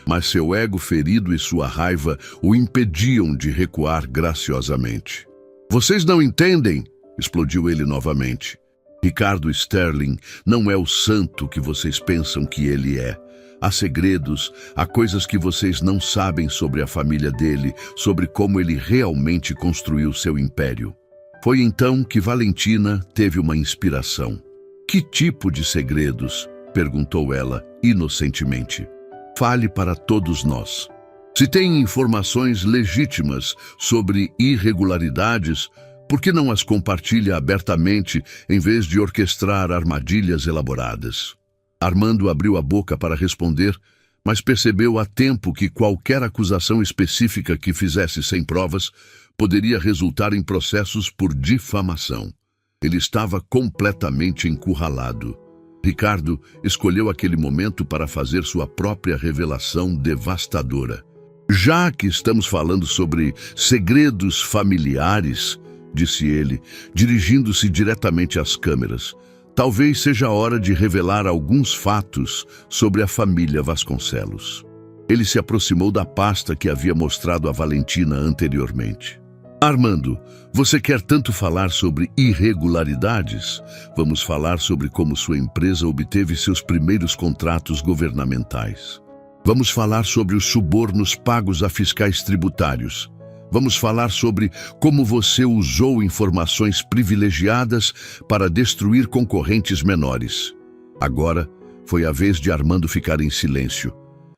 mas seu ego ferido e sua raiva o impediam de recuar graciosamente. Vocês não entendem? Explodiu ele novamente. Ricardo Sterling não é o santo que vocês pensam que ele é. Há segredos, há coisas que vocês não sabem sobre a família dele, sobre como ele realmente construiu seu império. Foi então que Valentina teve uma inspiração. Que tipo de segredos? Perguntou ela, inocentemente. Fale para todos nós. Se tem informações legítimas sobre irregularidades, por que não as compartilha abertamente em vez de orquestrar armadilhas elaboradas? Armando abriu a boca para responder, mas percebeu a tempo que qualquer acusação específica que fizesse sem provas poderia resultar em processos por difamação. Ele estava completamente encurralado. Ricardo escolheu aquele momento para fazer sua própria revelação devastadora. Já que estamos falando sobre segredos familiares, disse ele, dirigindo-se diretamente às câmeras, talvez seja a hora de revelar alguns fatos sobre a família Vasconcelos. Ele se aproximou da pasta que havia mostrado a Valentina anteriormente. Armando, você quer tanto falar sobre irregularidades? Vamos falar sobre como sua empresa obteve seus primeiros contratos governamentais. Vamos falar sobre os subornos pagos a fiscais tributários. Vamos falar sobre como você usou informações privilegiadas para destruir concorrentes menores. Agora foi a vez de Armando ficar em silêncio,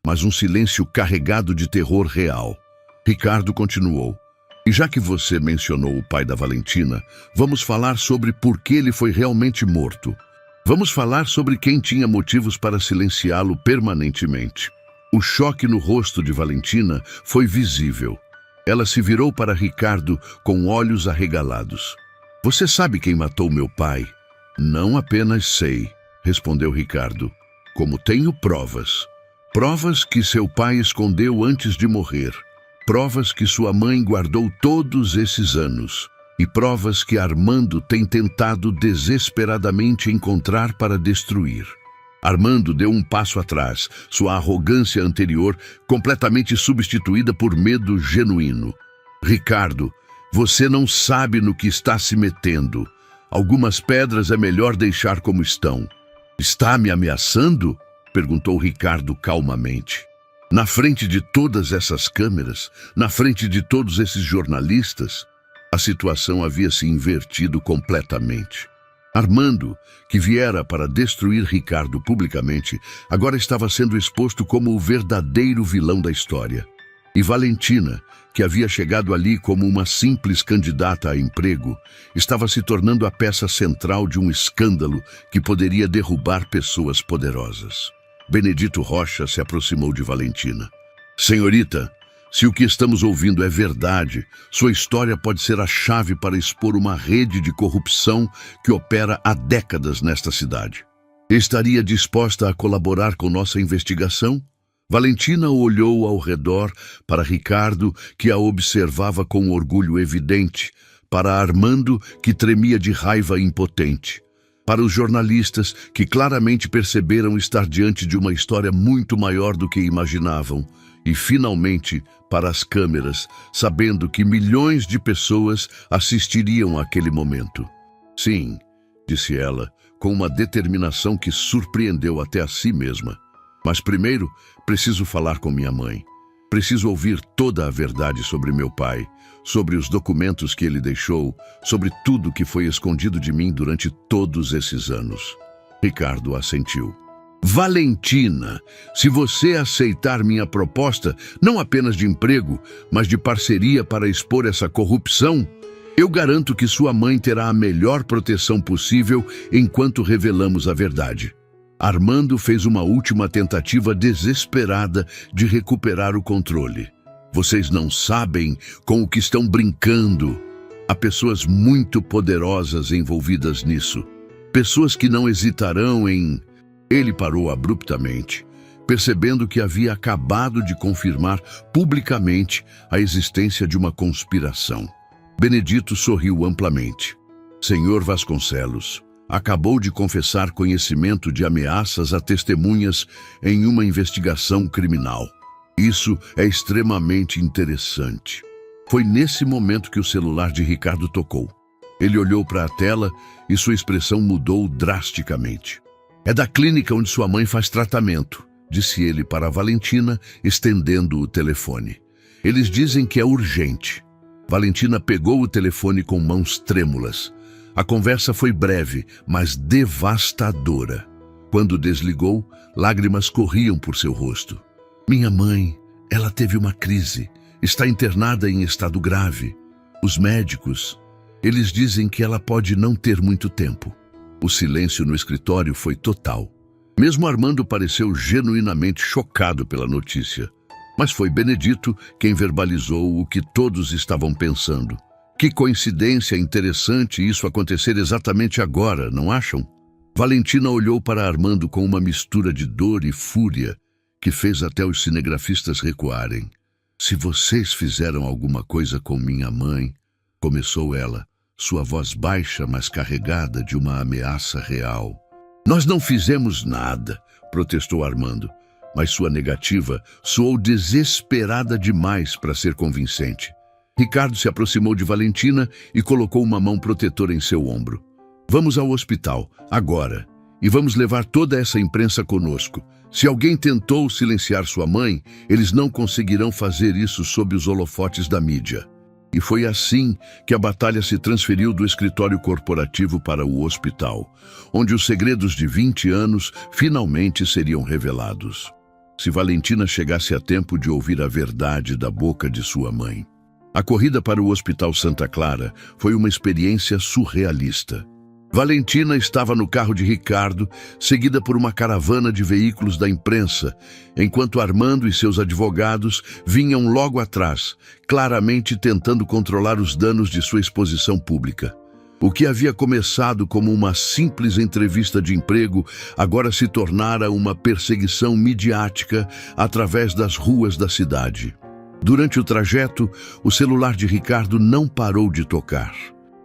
mas um silêncio carregado de terror real. Ricardo continuou. E já que você mencionou o pai da Valentina, vamos falar sobre por que ele foi realmente morto. Vamos falar sobre quem tinha motivos para silenciá-lo permanentemente. O choque no rosto de Valentina foi visível. Ela se virou para Ricardo com olhos arregalados. Você sabe quem matou meu pai? Não apenas sei, respondeu Ricardo. Como tenho provas. Provas que seu pai escondeu antes de morrer. Provas que sua mãe guardou todos esses anos. E provas que Armando tem tentado desesperadamente encontrar para destruir. Armando deu um passo atrás, sua arrogância anterior completamente substituída por medo genuíno. Ricardo, você não sabe no que está se metendo. Algumas pedras é melhor deixar como estão. Está me ameaçando? Perguntou Ricardo calmamente. Na frente de todas essas câmeras, na frente de todos esses jornalistas, a situação havia se invertido completamente. Armando, que viera para destruir Ricardo publicamente, agora estava sendo exposto como o verdadeiro vilão da história. E Valentina, que havia chegado ali como uma simples candidata a emprego, estava se tornando a peça central de um escândalo que poderia derrubar pessoas poderosas. Benedito Rocha se aproximou de Valentina. Senhorita, se o que estamos ouvindo é verdade, sua história pode ser a chave para expor uma rede de corrupção que opera há décadas nesta cidade. Estaria disposta a colaborar com nossa investigação? Valentina olhou ao redor para Ricardo, que a observava com orgulho evidente, para Armando, que tremia de raiva impotente, para os jornalistas, que claramente perceberam estar diante de uma história muito maior do que imaginavam, e, finalmente, para as câmeras, sabendo que milhões de pessoas assistiriam àquele momento. Sim, disse ela, com uma determinação que surpreendeu até a si mesma. Mas primeiro, preciso falar com minha mãe. Preciso ouvir toda a verdade sobre meu pai, sobre os documentos que ele deixou, sobre tudo que foi escondido de mim durante todos esses anos. Ricardo assentiu. Valentina, se você aceitar minha proposta, não apenas de emprego, mas de parceria para expor essa corrupção, eu garanto que sua mãe terá a melhor proteção possível enquanto revelamos a verdade. Armando fez uma última tentativa desesperada de recuperar o controle. Vocês não sabem com o que estão brincando. Há pessoas muito poderosas envolvidas nisso. Pessoas que não hesitarão em... Ele parou abruptamente, percebendo que havia acabado de confirmar publicamente a existência de uma conspiração. Benedito sorriu amplamente. Senhor Vasconcelos, acabou de confessar conhecimento de ameaças a testemunhas em uma investigação criminal. Isso é extremamente interessante. Foi nesse momento que o celular de Ricardo tocou. Ele olhou para a tela e sua expressão mudou drasticamente. É da clínica onde sua mãe faz tratamento, disse ele para a Valentina, estendendo o telefone. Eles dizem que é urgente. Valentina pegou o telefone com mãos trêmulas. A conversa foi breve, mas devastadora. Quando desligou, lágrimas corriam por seu rosto. Minha mãe, ela teve uma crise. Está internada em estado grave. Os médicos, eles dizem que ela pode não ter muito tempo. O silêncio no escritório foi total. Mesmo Armando pareceu genuinamente chocado pela notícia. Mas foi Benedito quem verbalizou o que todos estavam pensando. Que coincidência interessante isso acontecer exatamente agora, não acham? Valentina olhou para Armando com uma mistura de dor e fúria que fez até os cinegrafistas recuarem. Se vocês fizeram alguma coisa com minha mãe, começou ela, sua voz baixa, mas carregada de uma ameaça real. Nós não fizemos nada, protestou Armando, mas sua negativa soou desesperada demais para ser convincente. Ricardo se aproximou de Valentina e colocou uma mão protetora em seu ombro. Vamos ao hospital, agora, e vamos levar toda essa imprensa conosco. Se alguém tentou silenciar sua mãe, eles não conseguirão fazer isso sob os holofotes da mídia. E foi assim que a batalha se transferiu do escritório corporativo para o hospital, onde os segredos de 20 anos finalmente seriam revelados. Se Valentina chegasse a tempo de ouvir a verdade da boca de sua mãe. A corrida para o Hospital Santa Clara foi uma experiência surrealista. Valentina estava no carro de Ricardo, seguida por uma caravana de veículos da imprensa, enquanto Armando e seus advogados vinham logo atrás, claramente tentando controlar os danos de sua exposição pública. O que havia começado como uma simples entrevista de emprego agora se tornara uma perseguição midiática através das ruas da cidade. Durante o trajeto, o celular de Ricardo não parou de tocar.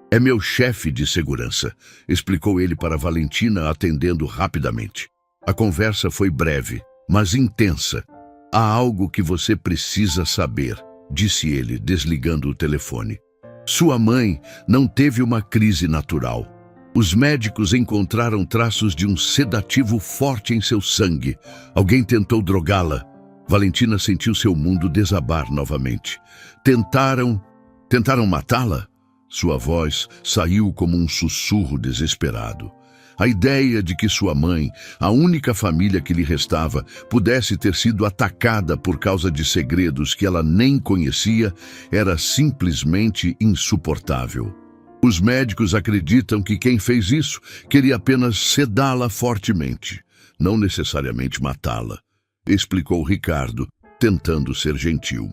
É meu chefe de segurança, explicou ele para Valentina, atendendo rapidamente. A conversa foi breve, mas intensa. Há algo que você precisa saber, disse ele, desligando o telefone. Sua mãe não teve uma crise natural. Os médicos encontraram traços de um sedativo forte em seu sangue. Alguém tentou drogá-la. Valentina sentiu seu mundo desabar novamente. Tentaram matá-la? Sua voz saiu como um sussurro desesperado. A ideia de que sua mãe, a única família que lhe restava, pudesse ter sido atacada por causa de segredos que ela nem conhecia, era simplesmente insuportável. Os médicos acreditam que quem fez isso queria apenas sedá-la fortemente, não necessariamente matá-la, explicou Ricardo, tentando ser gentil.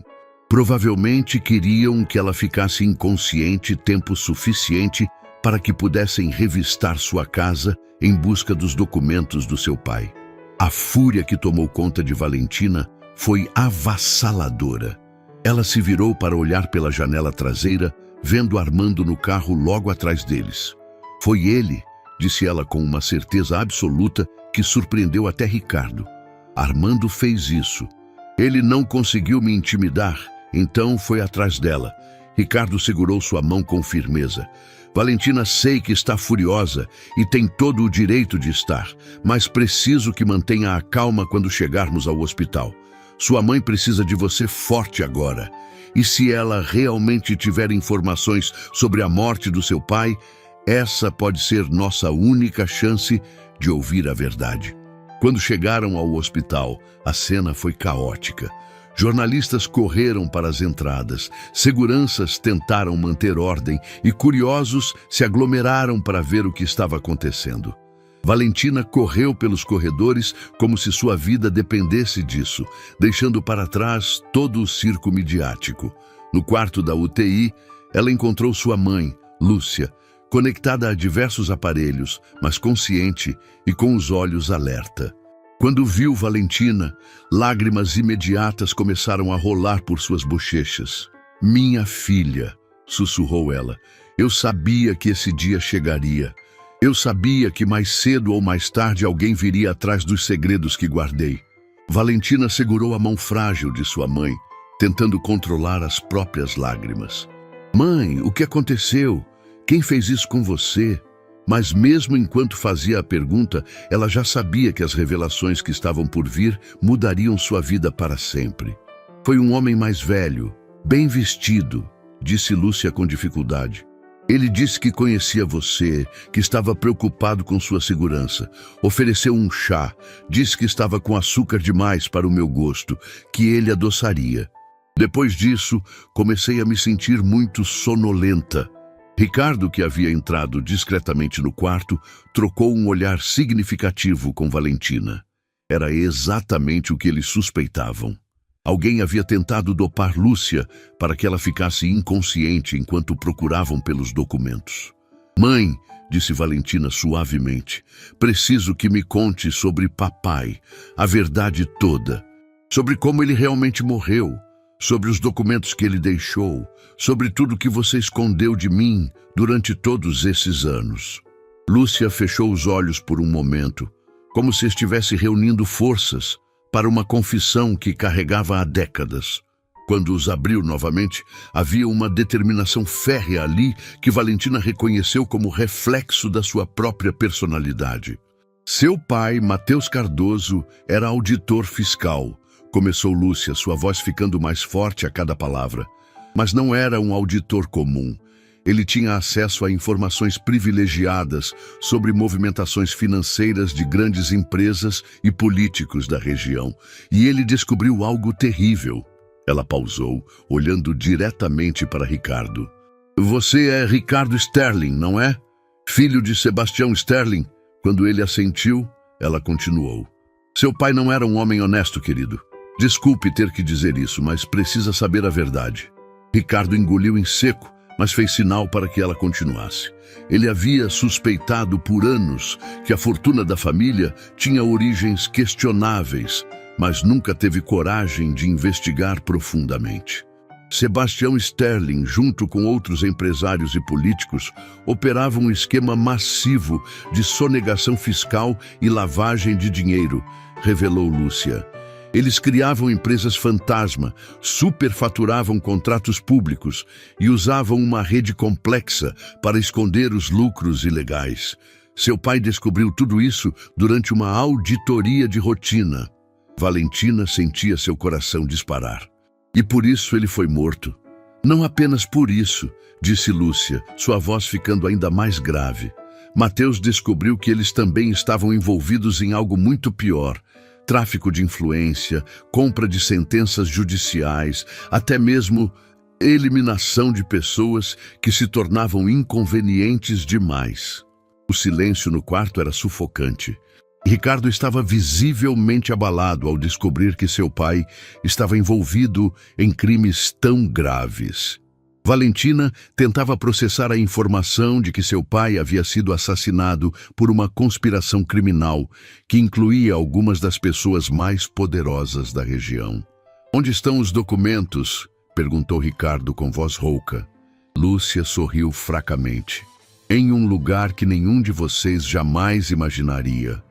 Provavelmente queriam que ela ficasse inconsciente tempo suficiente para que pudessem revistar sua casa em busca dos documentos do seu pai. A fúria que tomou conta de Valentina foi avassaladora. Ela se virou para olhar pela janela traseira, vendo Armando no carro logo atrás deles. Foi ele, disse ela com uma certeza absoluta que surpreendeu até Ricardo. Armando fez isso. Ele não conseguiu me intimidar, então foi atrás dela. Ricardo segurou sua mão com firmeza. Valentina, sei que está furiosa e tem todo o direito de estar, mas preciso que mantenha a calma quando chegarmos ao hospital. Sua mãe precisa de você forte agora. E se ela realmente tiver informações sobre a morte do seu pai, essa pode ser nossa única chance de ouvir a verdade. Quando chegaram ao hospital, a cena foi caótica. Jornalistas correram para as entradas, seguranças tentaram manter ordem e curiosos se aglomeraram para ver o que estava acontecendo. Valentina correu pelos corredores como se sua vida dependesse disso, deixando para trás todo o circo midiático. No quarto da UTI, ela encontrou sua mãe, Lúcia, conectada a diversos aparelhos, mas consciente e com os olhos alerta. Quando viu Valentina, lágrimas imediatas começaram a rolar por suas bochechas. Minha filha, sussurrou ela, eu sabia que esse dia chegaria. Eu sabia que mais cedo ou mais tarde alguém viria atrás dos segredos que guardei. Valentina segurou a mão frágil de sua mãe, tentando controlar as próprias lágrimas. Mãe, o que aconteceu? Quem fez isso com você? Mas mesmo enquanto fazia a pergunta, ela já sabia que as revelações que estavam por vir mudariam sua vida para sempre. Foi um homem mais velho, bem vestido, disse Lúcia com dificuldade. Ele disse que conhecia você, que estava preocupado com sua segurança. Ofereceu um chá, disse que estava com açúcar demais para o meu gosto, que ele adoçaria. Depois disso, comecei a me sentir muito sonolenta. Ricardo, que havia entrado discretamente no quarto, trocou um olhar significativo com Valentina. Era exatamente o que eles suspeitavam. Alguém havia tentado dopar Lúcia para que ela ficasse inconsciente enquanto procuravam pelos documentos. Mãe, disse Valentina suavemente, preciso que me conte sobre papai, a verdade toda, sobre como ele realmente morreu, sobre os documentos que ele deixou, sobre tudo que você escondeu de mim durante todos esses anos. Lúcia fechou os olhos por um momento, como se estivesse reunindo forças para uma confissão que carregava há décadas. Quando os abriu novamente, havia uma determinação férrea ali que Valentina reconheceu como reflexo da sua própria personalidade. Seu pai, Matheus Cardoso, era auditor fiscal. Começou Lúcia, sua voz ficando mais forte a cada palavra. Mas não era um auditor comum. Ele tinha acesso a informações privilegiadas sobre movimentações financeiras de grandes empresas e políticos da região. E ele descobriu algo terrível. Ela pausou, olhando diretamente para Ricardo. Você é Ricardo Sterling, não é? Filho de Sebastião Sterling. Quando ele assentiu, ela continuou. Seu pai não era um homem honesto, querido. Desculpe ter que dizer isso, mas precisa saber a verdade. Ricardo engoliu em seco, mas fez sinal para que ela continuasse. Ele havia suspeitado por anos que a fortuna da família tinha origens questionáveis, mas nunca teve coragem de investigar profundamente. Sebastião Sterling, junto com outros empresários e políticos, operava um esquema massivo de sonegação fiscal e lavagem de dinheiro, revelou Lúcia. Eles criavam empresas fantasma, superfaturavam contratos públicos e usavam uma rede complexa para esconder os lucros ilegais. Seu pai descobriu tudo isso durante uma auditoria de rotina. Valentina sentia seu coração disparar. E por isso ele foi morto. Não apenas por isso, disse Lúcia, sua voz ficando ainda mais grave. Matheus descobriu que eles também estavam envolvidos em algo muito pior. Tráfico de influência, compra de sentenças judiciais, até mesmo eliminação de pessoas que se tornavam inconvenientes demais. O silêncio no quarto era sufocante. Ricardo estava visivelmente abalado ao descobrir que seu pai estava envolvido em crimes tão graves. Valentina tentava processar a informação de que seu pai havia sido assassinado por uma conspiração criminal que incluía algumas das pessoas mais poderosas da região. "Onde estão os documentos?" perguntou Ricardo com voz rouca. Lúcia sorriu fracamente. "Em um lugar que nenhum de vocês jamais imaginaria."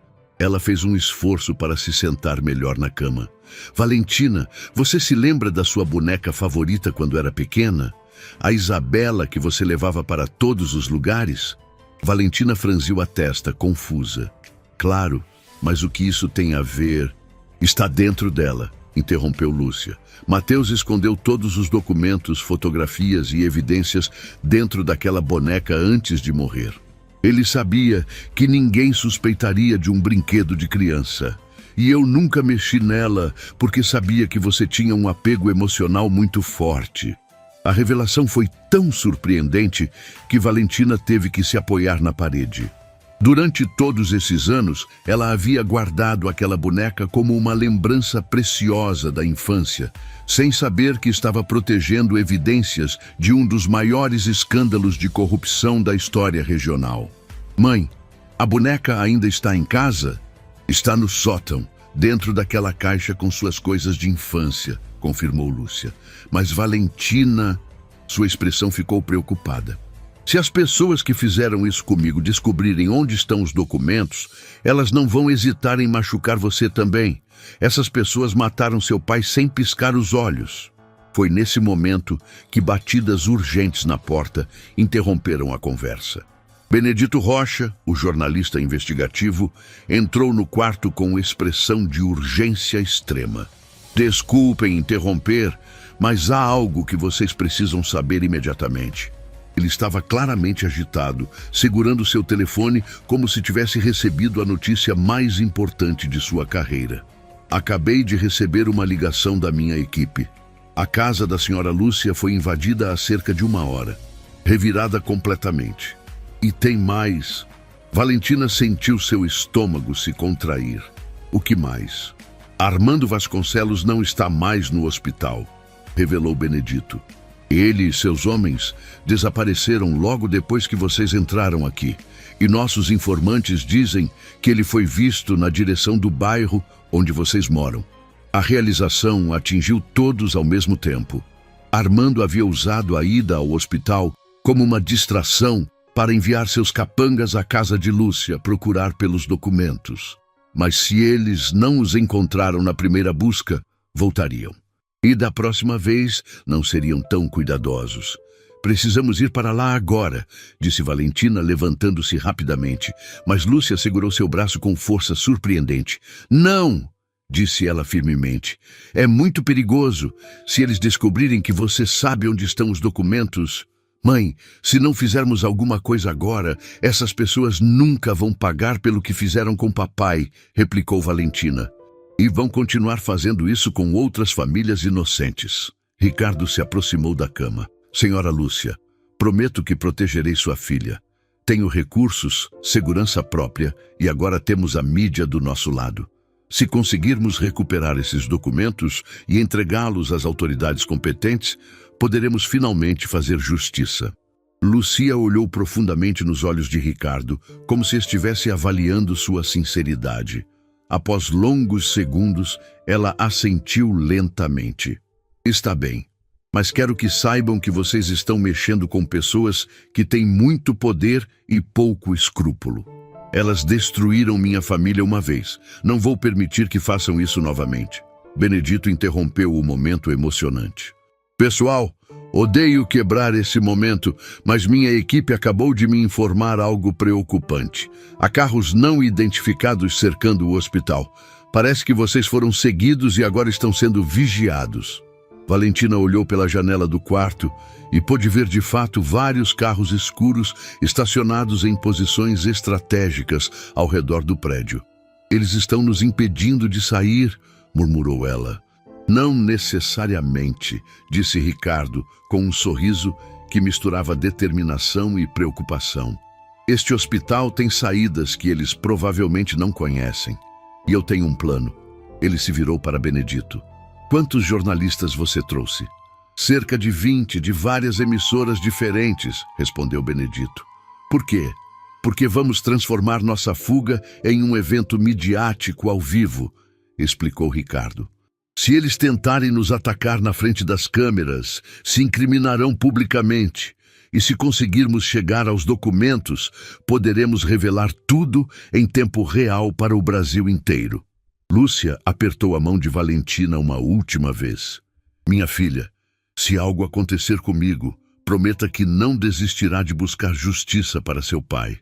Ela fez um esforço para se sentar melhor na cama. "Valentina, você se lembra da sua boneca favorita quando era pequena? A Isabela que você levava para todos os lugares?" Valentina franziu a testa, confusa. "Claro, mas o que isso tem a ver?" "Está dentro dela", interrompeu Lúcia. "Matheus escondeu todos os documentos, fotografias e evidências dentro daquela boneca antes de morrer. Ele sabia que ninguém suspeitaria de um brinquedo de criança. E eu nunca mexi nela porque sabia que você tinha um apego emocional muito forte." A revelação foi tão surpreendente que Valentina teve que se apoiar na parede. Durante todos esses anos, ela havia guardado aquela boneca como uma lembrança preciosa da infância, sem saber que estava protegendo evidências de um dos maiores escândalos de corrupção da história regional. "Mãe, a boneca ainda está em casa?" "Está no sótão, dentro daquela caixa com suas coisas de infância", confirmou Lúcia. "Mas Valentina..." Sua expressão ficou preocupada. "Se as pessoas que fizeram isso comigo descobrirem onde estão os documentos, elas não vão hesitar em machucar você também. Essas pessoas mataram seu pai sem piscar os olhos." Foi nesse momento que batidas urgentes na porta interromperam a conversa. Benedito Rocha, o jornalista investigativo, entrou no quarto com expressão de urgência extrema. "Desculpem interromper, mas há algo que vocês precisam saber imediatamente." Ele estava claramente agitado, segurando seu telefone como se tivesse recebido a notícia mais importante de sua carreira. "Acabei de receber uma ligação da minha equipe. A casa da senhora Lúcia foi invadida há cerca de 1 hora, revirada completamente. E tem mais." Valentina sentiu seu estômago se contrair. "O que mais?" "Armando Vasconcelos não está mais no hospital", revelou Benedito. "Ele e seus homens desapareceram logo depois que vocês entraram aqui, e nossos informantes dizem que ele foi visto na direção do bairro onde vocês moram. A realização atingiu todos ao mesmo tempo. Armando havia usado a ida ao hospital como uma distração para enviar seus capangas à casa de Lúcia procurar pelos documentos. Mas se eles não os encontraram na primeira busca, voltariam. E da próxima vez não seriam tão cuidadosos. Precisamos ir para lá agora, disse Valentina, levantando-se rapidamente, mas Lúcia segurou seu braço com força surpreendente. Não! Disse ela firmemente. É muito perigoso. Se eles descobrirem que você sabe onde estão os documentos... Mãe, se não fizermos alguma coisa agora, essas pessoas nunca vão pagar pelo que fizeram com papai, replicou Valentina. E vão continuar fazendo isso com outras famílias inocentes. Ricardo se aproximou da cama. Senhora Lúcia, prometo que protegerei sua filha. Tenho recursos, segurança própria e agora temos a mídia do nosso lado. Se conseguirmos recuperar esses documentos e entregá-los às autoridades competentes, poderemos finalmente fazer justiça. Lúcia olhou profundamente nos olhos de Ricardo, como se estivesse avaliando sua sinceridade. Após longos segundos, ela assentiu lentamente. Está bem, mas quero que saibam que vocês estão mexendo com pessoas que têm muito poder e pouco escrúpulo. Elas destruíram minha família uma vez. Não vou permitir que façam isso novamente. Benedito interrompeu o momento emocionante. Pessoal, odeio quebrar esse momento, mas minha equipe acabou de me informar algo preocupante. Há carros não identificados cercando o hospital. Parece que vocês foram seguidos e agora estão sendo vigiados. Valentina olhou pela janela do quarto e pôde ver de fato vários carros escuros estacionados em posições estratégicas ao redor do prédio. Eles estão nos impedindo de sair, murmurou ela. Não necessariamente, disse Ricardo, com um sorriso que misturava determinação e preocupação. Este hospital tem saídas que eles provavelmente não conhecem. E eu tenho um plano. Ele se virou para Benedito. Quantos jornalistas você trouxe? Cerca de 20, de várias emissoras diferentes, respondeu Benedito. Por quê? Porque vamos transformar nossa fuga em um evento midiático ao vivo, explicou Ricardo. Se eles tentarem nos atacar na frente das câmeras, se incriminarão publicamente. E se conseguirmos chegar aos documentos, poderemos revelar tudo em tempo real para o Brasil inteiro. Lúcia apertou a mão de Valentina uma última vez. Minha filha, se algo acontecer comigo, prometa que não desistirá de buscar justiça para seu pai.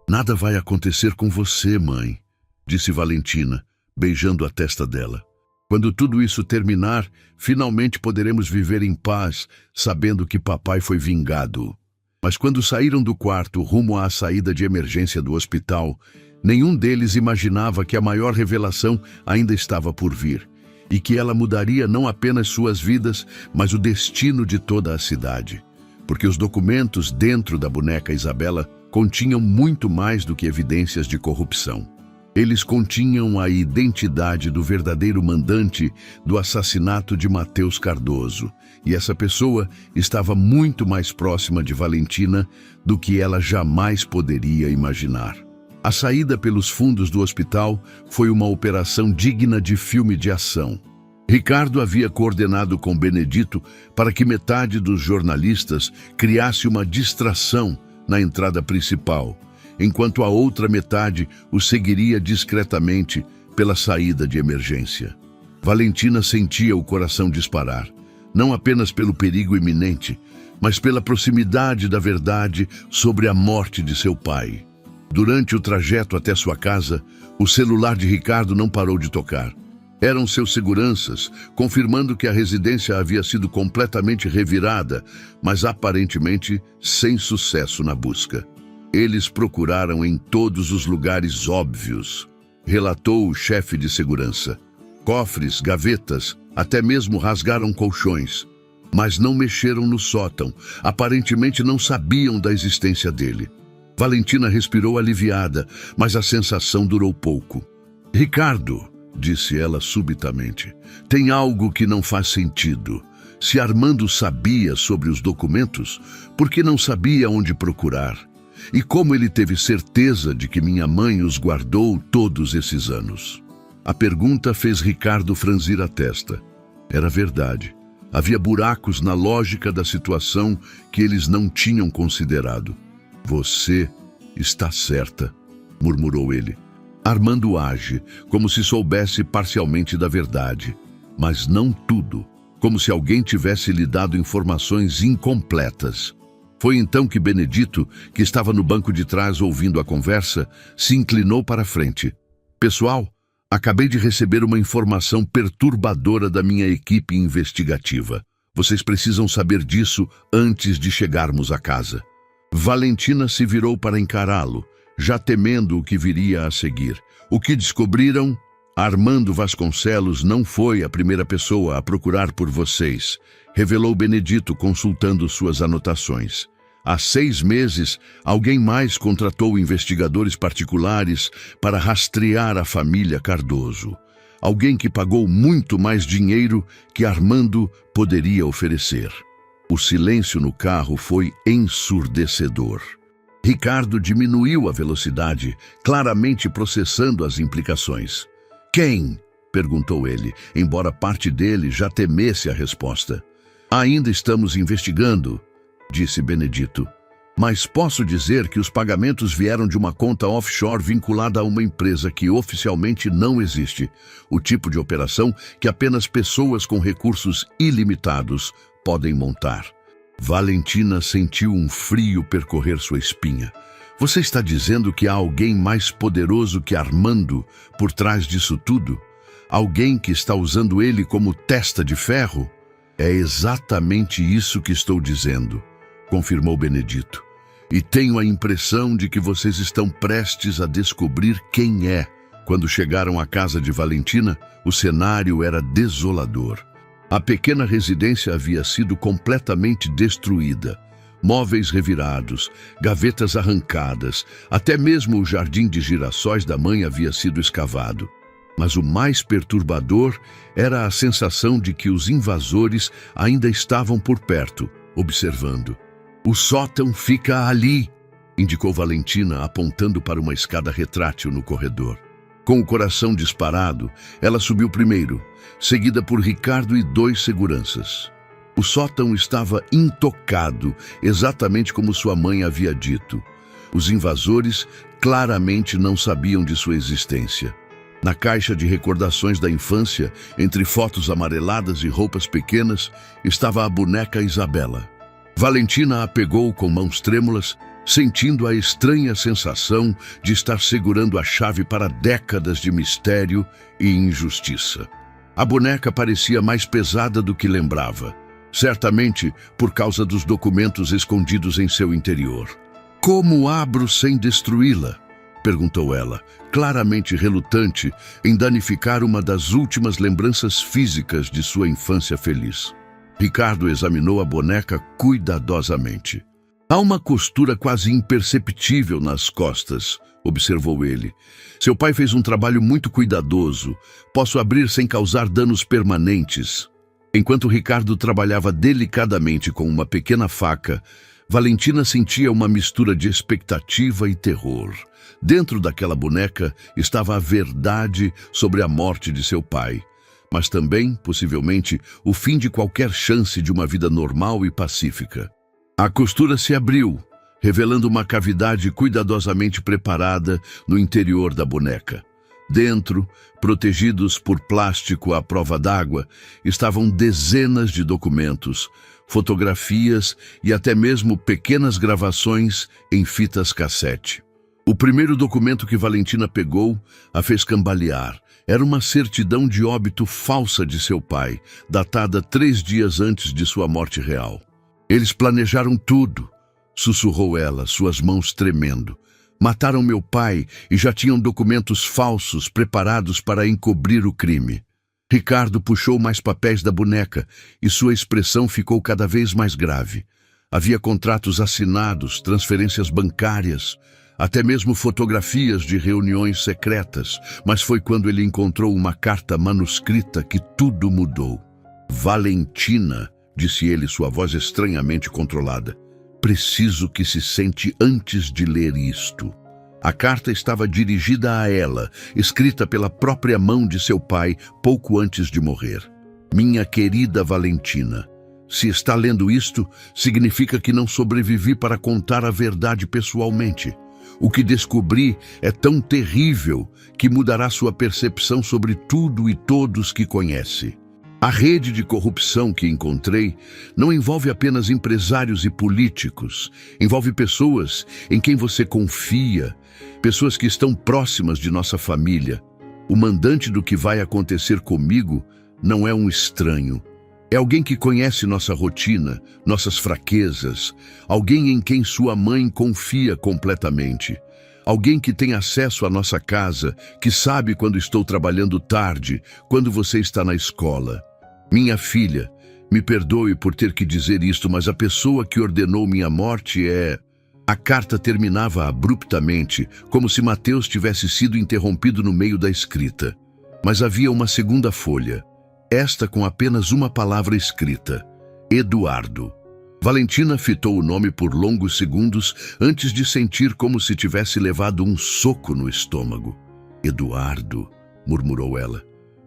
Nada vai acontecer com você, mãe, disse Valentina, beijando a testa dela. Quando tudo isso terminar, finalmente poderemos viver em paz, sabendo que papai foi vingado. Mas quando saíram do quarto rumo à saída de emergência do hospital, nenhum deles imaginava que a maior revelação ainda estava por vir, e que ela mudaria não apenas suas vidas, mas o destino de toda a cidade. Porque os documentos dentro da boneca Isabela continham muito mais do que evidências de corrupção. Eles continham a identidade do verdadeiro mandante do assassinato de Matheus Cardoso, e essa pessoa estava muito mais próxima de Valentina do que ela jamais poderia imaginar. A saída pelos fundos do hospital foi uma operação digna de filme de ação. Ricardo havia coordenado com Benedito para que metade dos jornalistas criasse uma distração na entrada principal, enquanto a outra metade o seguiria discretamente pela saída de emergência. Valentina sentia o coração disparar, não apenas pelo perigo iminente, mas pela proximidade da verdade sobre a morte de seu pai. Durante o trajeto até sua casa, o celular de Ricardo não parou de tocar. Eram seus seguranças, confirmando que a residência havia sido completamente revirada, mas aparentemente sem sucesso na busca. Eles procuraram em todos os lugares óbvios, relatou o chefe de segurança. Cofres, gavetas, até mesmo rasgaram colchões, mas não mexeram no sótão. Aparentemente não sabiam da existência dele. Valentina respirou aliviada, mas a sensação durou pouco. Ricardo, disse ela subitamente, tem algo que não faz sentido. Se Armando sabia sobre os documentos, por que não sabia onde procurar? E como ele teve certeza de que minha mãe os guardou todos esses anos? A pergunta fez Ricardo franzir a testa. Era verdade. Havia buracos na lógica da situação que eles não tinham considerado. Você está certa, murmurou ele. Armando age como se soubesse parcialmente da verdade, mas não tudo. como se alguém tivesse lhe dado informações incompletas. Foi então que Benedito, que estava no banco de trás ouvindo a conversa, se inclinou para a frente. Pessoal, acabei de receber uma informação perturbadora da minha equipe investigativa. Vocês precisam saber disso antes de chegarmos à casa. Valentina se virou para encará-lo, já temendo o que viria a seguir. O que descobriram? Armando Vasconcelos não foi a primeira pessoa a procurar por vocês, revelou Benedito consultando suas anotações. Há 6 meses, alguém mais contratou investigadores particulares para rastrear a família Cardoso. Alguém que pagou muito mais dinheiro que Armando poderia oferecer. O silêncio no carro foi ensurdecedor. Ricardo diminuiu a velocidade, claramente processando as implicações. Quem? Perguntou ele, embora parte dele já temesse a resposta. Ainda estamos investigando, disse Benedito. Mas posso dizer que os pagamentos vieram de uma conta offshore vinculada a uma empresa que oficialmente não existe. O tipo de operação que apenas pessoas com recursos ilimitados podem montar. Valentina sentiu um frio percorrer sua espinha. Você está dizendo que há alguém mais poderoso que Armando por trás disso tudo? Alguém que está usando ele como testa de ferro? É exatamente isso que estou dizendo, confirmou Benedito. E tenho a impressão de que vocês estão prestes a descobrir quem é. Quando chegaram à casa de Valentina, o cenário era desolador. A pequena residência havia sido completamente destruída. Móveis revirados, gavetas arrancadas, até mesmo o jardim de girassóis da mãe havia sido escavado. Mas o mais perturbador era a sensação de que os invasores ainda estavam por perto, observando. O sótão fica ali, indicou Valentina, apontando para uma escada retrátil no corredor. Com o coração disparado, ela subiu primeiro, seguida por Ricardo e 2 seguranças. O sótão estava intocado, exatamente como sua mãe havia dito. Os invasores claramente não sabiam de sua existência. Na caixa de recordações da infância, entre fotos amareladas e roupas pequenas, estava a boneca Isabela. Valentina a pegou com mãos trêmulas, sentindo a estranha sensação de estar segurando a chave para décadas de mistério e injustiça. A boneca parecia mais pesada do que lembrava, certamente por causa dos documentos escondidos em seu interior. Como abro sem destruí-la? Perguntou ela, claramente relutante em danificar uma das últimas lembranças físicas de sua infância feliz. Ricardo examinou a boneca cuidadosamente. Há uma costura quase imperceptível nas costas, observou ele. Seu pai fez um trabalho muito cuidadoso. Posso abrir sem causar danos permanentes. Enquanto Ricardo trabalhava delicadamente com uma pequena faca, Valentina sentia uma mistura de expectativa e terror. Dentro daquela boneca estava a verdade sobre a morte de seu pai, mas também, possivelmente, o fim de qualquer chance de uma vida normal e pacífica. A costura se abriu, revelando uma cavidade cuidadosamente preparada no interior da boneca. Dentro, protegidos por plástico à prova d'água, estavam dezenas de documentos, fotografias e até mesmo pequenas gravações em fitas cassete. O primeiro documento que Valentina pegou a fez cambalear. Era uma certidão de óbito falsa de seu pai, datada 3 dias antes de sua morte real. Eles planejaram tudo, sussurrou ela, suas mãos tremendo. Mataram meu pai e já tinham documentos falsos preparados para encobrir o crime. Ricardo puxou mais papéis da boneca e sua expressão ficou cada vez mais grave. Havia contratos assinados, transferências bancárias, até mesmo fotografias de reuniões secretas, mas foi quando ele encontrou uma carta manuscrita que tudo mudou. Valentina, disse ele, sua voz estranhamente controlada. Preciso que se sente antes de ler isto. A carta estava dirigida a ela, escrita pela própria mão de seu pai pouco antes de morrer. Minha querida Valentina, se está lendo isto, significa que não sobrevivi para contar a verdade pessoalmente. O que descobri é tão terrível que mudará sua percepção sobre tudo e todos que conhece. A rede de corrupção que encontrei não envolve apenas empresários e políticos, envolve pessoas em quem você confia, pessoas que estão próximas de nossa família. O mandante do que vai acontecer comigo não é um estranho. É alguém que conhece nossa rotina, nossas fraquezas, alguém em quem sua mãe confia completamente. Alguém que tem acesso à nossa casa, que sabe quando estou trabalhando tarde, quando você está na escola. Minha filha, me perdoe por ter que dizer isto, mas a pessoa que ordenou minha morte é... A carta terminava abruptamente, como se Mateus tivesse sido interrompido no meio da escrita. Mas havia uma segunda folha, esta com apenas uma palavra escrita: Eduardo. Valentina fitou o nome por longos segundos antes de sentir como se tivesse levado um soco no estômago. Eduardo, murmurou ela.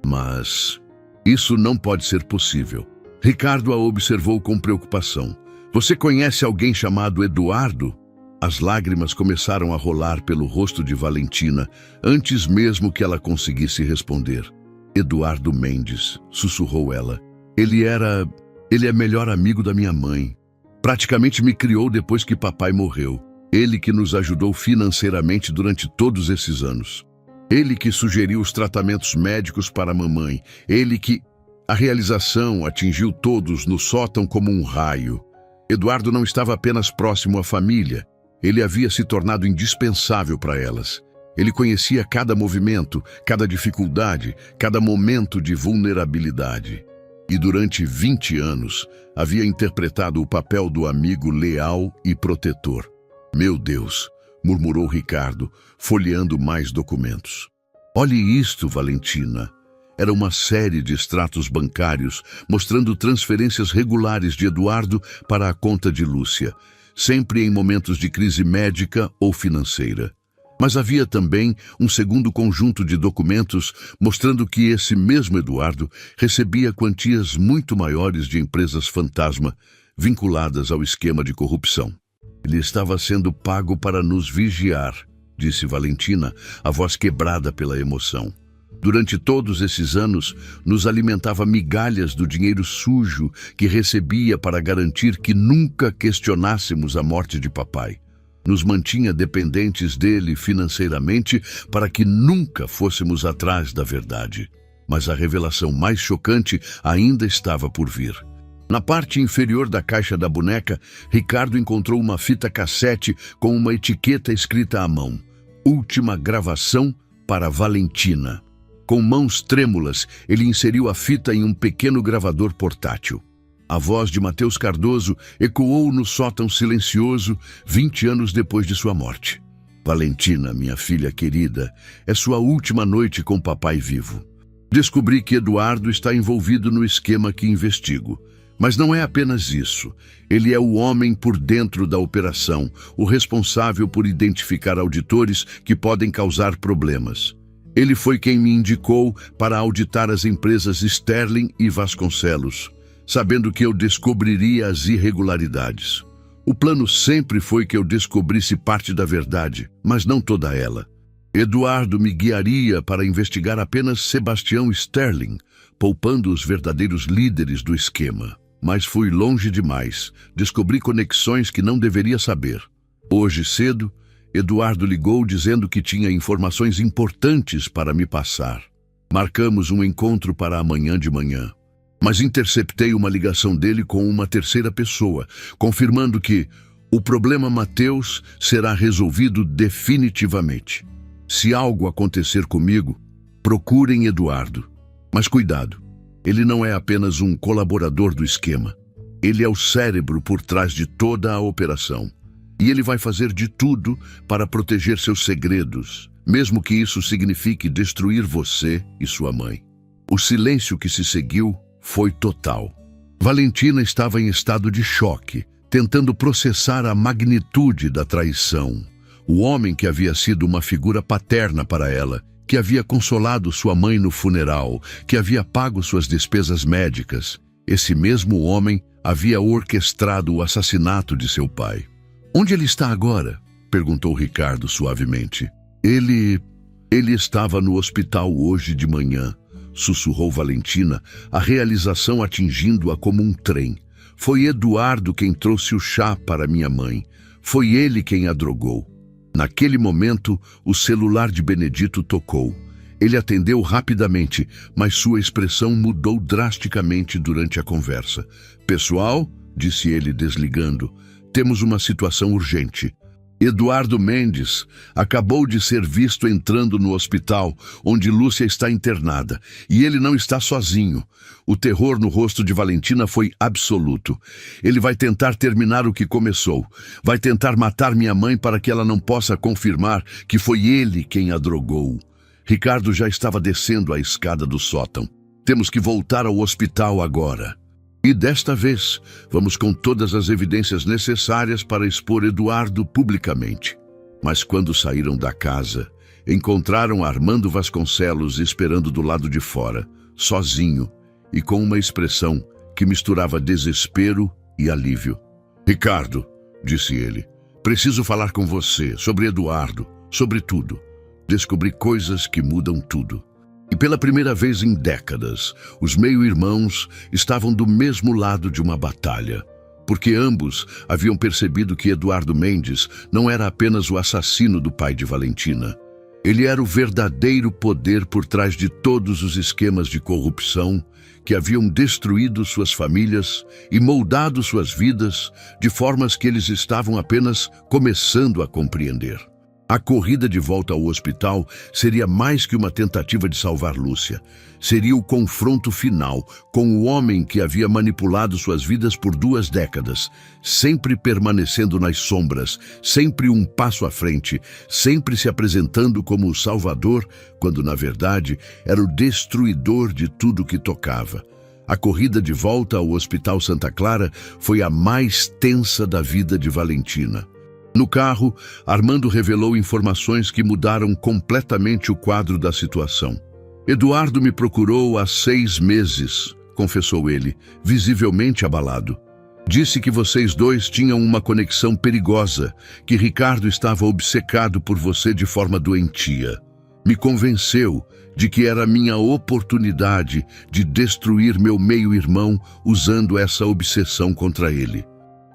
Mas... isso não pode ser possível. Ricardo a observou com preocupação. Você conhece alguém chamado Eduardo? As lágrimas começaram a rolar pelo rosto de Valentina, antes mesmo que ela conseguisse responder. Eduardo Mendes, sussurrou ela. Ele é melhor amigo da minha mãe. Praticamente me criou depois que papai morreu. Ele que nos ajudou financeiramente durante todos esses anos. Ele que sugeriu os tratamentos médicos para a mamãe. Ele que... A realização atingiu todos no sótão como um raio. Eduardo não estava apenas próximo à família. Ele havia se tornado indispensável para elas. Ele conhecia cada movimento, cada dificuldade, cada momento de vulnerabilidade. E durante 20 anos, havia interpretado o papel do amigo leal e protetor. Meu Deus, murmurou Ricardo, folheando mais documentos. Olhe isto, Valentina. Era uma série de extratos bancários mostrando transferências regulares de Eduardo para a conta de Lúcia, sempre em momentos de crise médica ou financeira. Mas havia também um segundo conjunto de documentos mostrando que esse mesmo Eduardo recebia quantias muito maiores de empresas fantasma vinculadas ao esquema de corrupção. Ele estava sendo pago para nos vigiar, disse Valentina, a voz quebrada pela emoção. Durante todos esses anos, nos alimentava migalhas do dinheiro sujo que recebia para garantir que nunca questionássemos a morte de papai. Nos mantinha dependentes dele financeiramente para que nunca fôssemos atrás da verdade. Mas a revelação mais chocante ainda estava por vir. Na parte inferior da caixa da boneca, Ricardo encontrou uma fita cassete com uma etiqueta escrita à mão: Última gravação para Valentina. Com mãos trêmulas, ele inseriu a fita em um pequeno gravador portátil. A voz de Mateus Cardoso ecoou no sótão silencioso 20 anos depois de sua morte. Valentina, minha filha querida, é sua última noite com papai vivo. Descobri que Eduardo está envolvido no esquema que investigo. Mas não é apenas isso. Ele é o homem por dentro da operação, o responsável por identificar auditores que podem causar problemas. Ele foi quem me indicou para auditar as empresas Sterling e Vasconcelos, sabendo que eu descobriria as irregularidades. O plano sempre foi que eu descobrisse parte da verdade, mas não toda ela. Eduardo me guiaria para investigar apenas Sebastião Sterling, poupando os verdadeiros líderes do esquema. Mas fui longe demais, descobri conexões que não deveria saber. Hoje cedo, Eduardo ligou dizendo que tinha informações importantes para me passar. Marcamos um encontro para amanhã de manhã. Mas interceptei uma ligação dele com uma terceira pessoa, confirmando que o problema Mateus será resolvido definitivamente. Se algo acontecer comigo, procurem Eduardo. Mas cuidado, ele não é apenas um colaborador do esquema. Ele é o cérebro por trás de toda a operação. E ele vai fazer de tudo para proteger seus segredos, mesmo que isso signifique destruir você e sua mãe. O silêncio que se seguiu foi total. Valentina estava em estado de choque, tentando processar a magnitude da traição. O homem que havia sido uma figura paterna para ela, que havia consolado sua mãe no funeral, que havia pago suas despesas médicas, esse mesmo homem havia orquestrado o assassinato de seu pai. Onde ele está agora? Perguntou Ricardo suavemente. Ele estava no hospital hoje de manhã, sussurrou Valentina, a realização atingindo-a como um trem. Foi Eduardo quem trouxe o chá para minha mãe. Foi ele quem a drogou. Naquele momento, o celular de Benedito tocou. Ele atendeu rapidamente, mas sua expressão mudou drasticamente durante a conversa. "Pessoal", disse ele desligando, "temos uma situação urgente. Eduardo Mendes acabou de ser visto entrando no hospital onde Lúcia está internada, e ele não está sozinho." O terror no rosto de Valentina foi absoluto. "Ele vai tentar terminar o que começou. Vai tentar matar minha mãe para que ela não possa confirmar que foi ele quem a drogou." Ricardo já estava descendo a escada do sótão. "Temos que voltar ao hospital agora. E desta vez, vamos com todas as evidências necessárias para expor Eduardo publicamente." Mas quando saíram da casa, encontraram Armando Vasconcelos esperando do lado de fora, sozinho e com uma expressão que misturava desespero e alívio. "Ricardo", disse ele, "preciso falar com você sobre Eduardo, sobre tudo. Descobri coisas que mudam tudo." E pela primeira vez em décadas, os meio-irmãos estavam do mesmo lado de uma batalha, porque ambos haviam percebido que Eduardo Mendes não era apenas o assassino do pai de Valentina. Ele era o verdadeiro poder por trás de todos os esquemas de corrupção que haviam destruído suas famílias e moldado suas vidas de formas que eles estavam apenas começando a compreender. A corrida de volta ao hospital seria mais que uma tentativa de salvar Lúcia. Seria o confronto final com o homem que havia manipulado suas vidas por 2 décadas, sempre permanecendo nas sombras, sempre um passo à frente, sempre se apresentando como o salvador, quando na verdade era o destruidor de tudo que tocava. A corrida de volta ao Hospital Santa Clara foi a mais tensa da vida de Valentina. No carro, Armando revelou informações que mudaram completamente o quadro da situação. "Eduardo me procurou há 6 meses", confessou ele, visivelmente abalado. "Disse que vocês dois tinham uma conexão perigosa, que Ricardo estava obcecado por você de forma doentia. Me convenceu de que era minha oportunidade de destruir meu meio-irmão usando essa obsessão contra ele."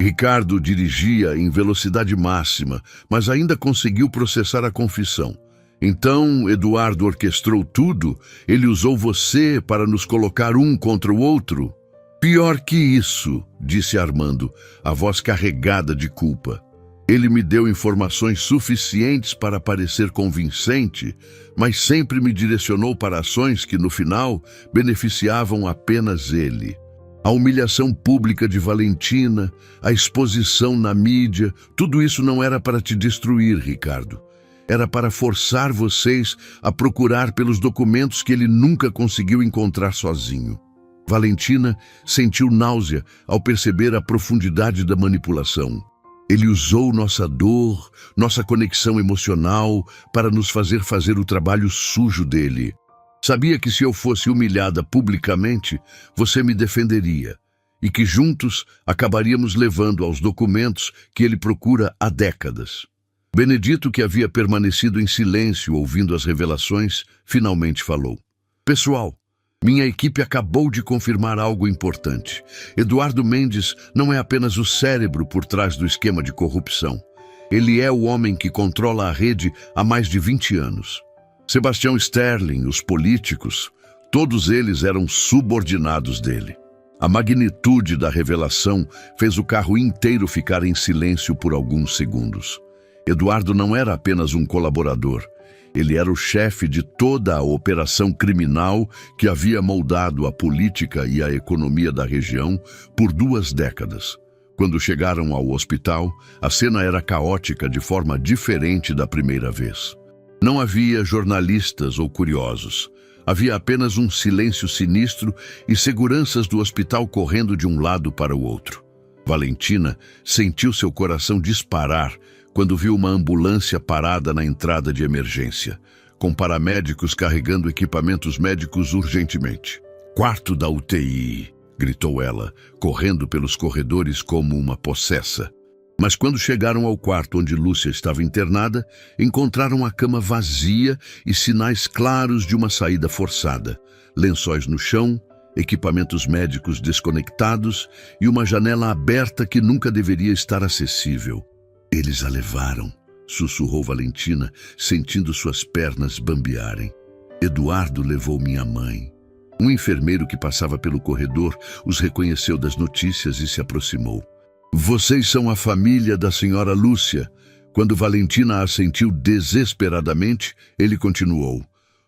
Ricardo dirigia em velocidade máxima, mas ainda conseguiu processar a confissão. "Então, Eduardo orquestrou tudo? Ele usou você para nos colocar um contra o outro?" "Pior que isso", disse Armando, a voz carregada de culpa. "Ele me deu informações suficientes para parecer convincente, mas sempre me direcionou para ações que, no final, beneficiavam apenas ele. A humilhação pública de Valentina, a exposição na mídia, tudo isso não era para te destruir, Ricardo. Era para forçar vocês a procurar pelos documentos que ele nunca conseguiu encontrar sozinho." Valentina sentiu náusea ao perceber a profundidade da manipulação. "Ele usou nossa dor, nossa conexão emocional para nos fazer o trabalho sujo dele. Sabia que se eu fosse humilhada publicamente, você me defenderia, e que juntos acabaríamos levando aos documentos que ele procura há décadas." Benedito, que havia permanecido em silêncio ouvindo as revelações, finalmente falou. "Pessoal, minha equipe acabou de confirmar algo importante. Eduardo Mendes não é apenas o cérebro por trás do esquema de corrupção. Ele é o homem que controla a rede há mais de 20 anos. Sebastião Sterling, os políticos, todos eles eram subordinados dele." A magnitude da revelação fez o carro inteiro ficar em silêncio por alguns segundos. Eduardo não era apenas um colaborador. Ele era o chefe de toda a operação criminal que havia moldado a política e a economia da região por 2 décadas. Quando chegaram ao hospital, a cena era caótica de forma diferente da primeira vez. Não havia jornalistas ou curiosos. Havia apenas um silêncio sinistro e seguranças do hospital correndo de um lado para o outro. Valentina sentiu seu coração disparar quando viu uma ambulância parada na entrada de emergência, com paramédicos carregando equipamentos médicos urgentemente. "Quarto da UTI", gritou ela, correndo pelos corredores como uma possessa. Mas quando chegaram ao quarto onde Lúcia estava internada, encontraram a cama vazia e sinais claros de uma saída forçada. Lençóis no chão, equipamentos médicos desconectados e uma janela aberta que nunca deveria estar acessível. Eles a levaram, sussurrou Valentina, sentindo suas pernas bambearem. Eduardo levou minha mãe. Um enfermeiro que passava pelo corredor os reconheceu das notícias e se aproximou. Vocês são a família da senhora Lúcia. Quando Valentina assentiu desesperadamente, ele continuou.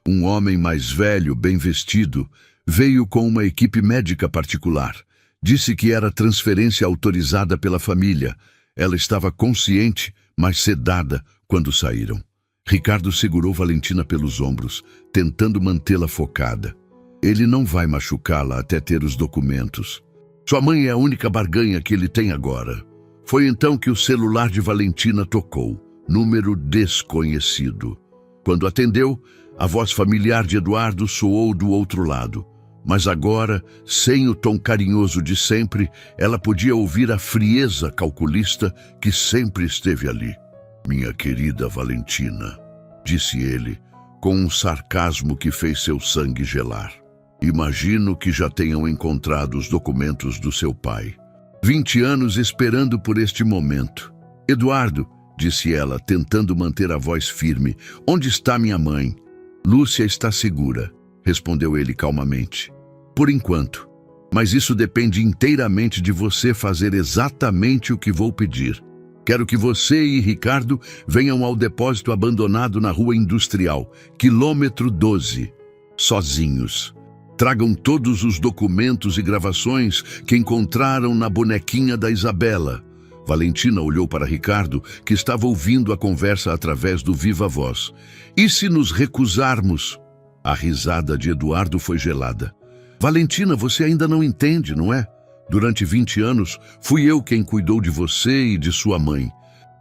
Um homem mais velho, bem vestido, veio com uma equipe médica particular. Disse que era transferência autorizada pela família. Ela estava consciente, mas sedada quando saíram. Ricardo segurou Valentina pelos ombros, tentando mantê-la focada. Ele não vai machucá-la até ter os documentos. Sua mãe é a única barganha que ele tem agora. Foi então que o celular de Valentina tocou, número desconhecido. Quando atendeu, a voz familiar de Eduardo soou do outro lado. Mas agora, sem o tom carinhoso de sempre, ela podia ouvir a frieza calculista que sempre esteve ali. Minha querida Valentina, disse ele, com um sarcasmo que fez seu sangue gelar. Imagino que já tenham encontrado os documentos do seu pai. 20 anos esperando por este momento. Eduardo, disse ela, tentando manter a voz firme, onde está minha mãe? Lúcia está segura, respondeu ele calmamente. Por enquanto. Mas isso depende inteiramente de você fazer exatamente o que vou pedir. Quero que você e Ricardo venham ao depósito abandonado na Rua Industrial, quilômetro 12, sozinhos. Tragam todos os documentos e gravações que encontraram na bonequinha da Isabela. Valentina olhou para Ricardo, que estava ouvindo a conversa através do viva-voz. E se nos recusarmos? A risada de Eduardo foi gelada. Valentina, você ainda não entende, não é? Durante 20 anos, fui eu quem cuidou de você e de sua mãe.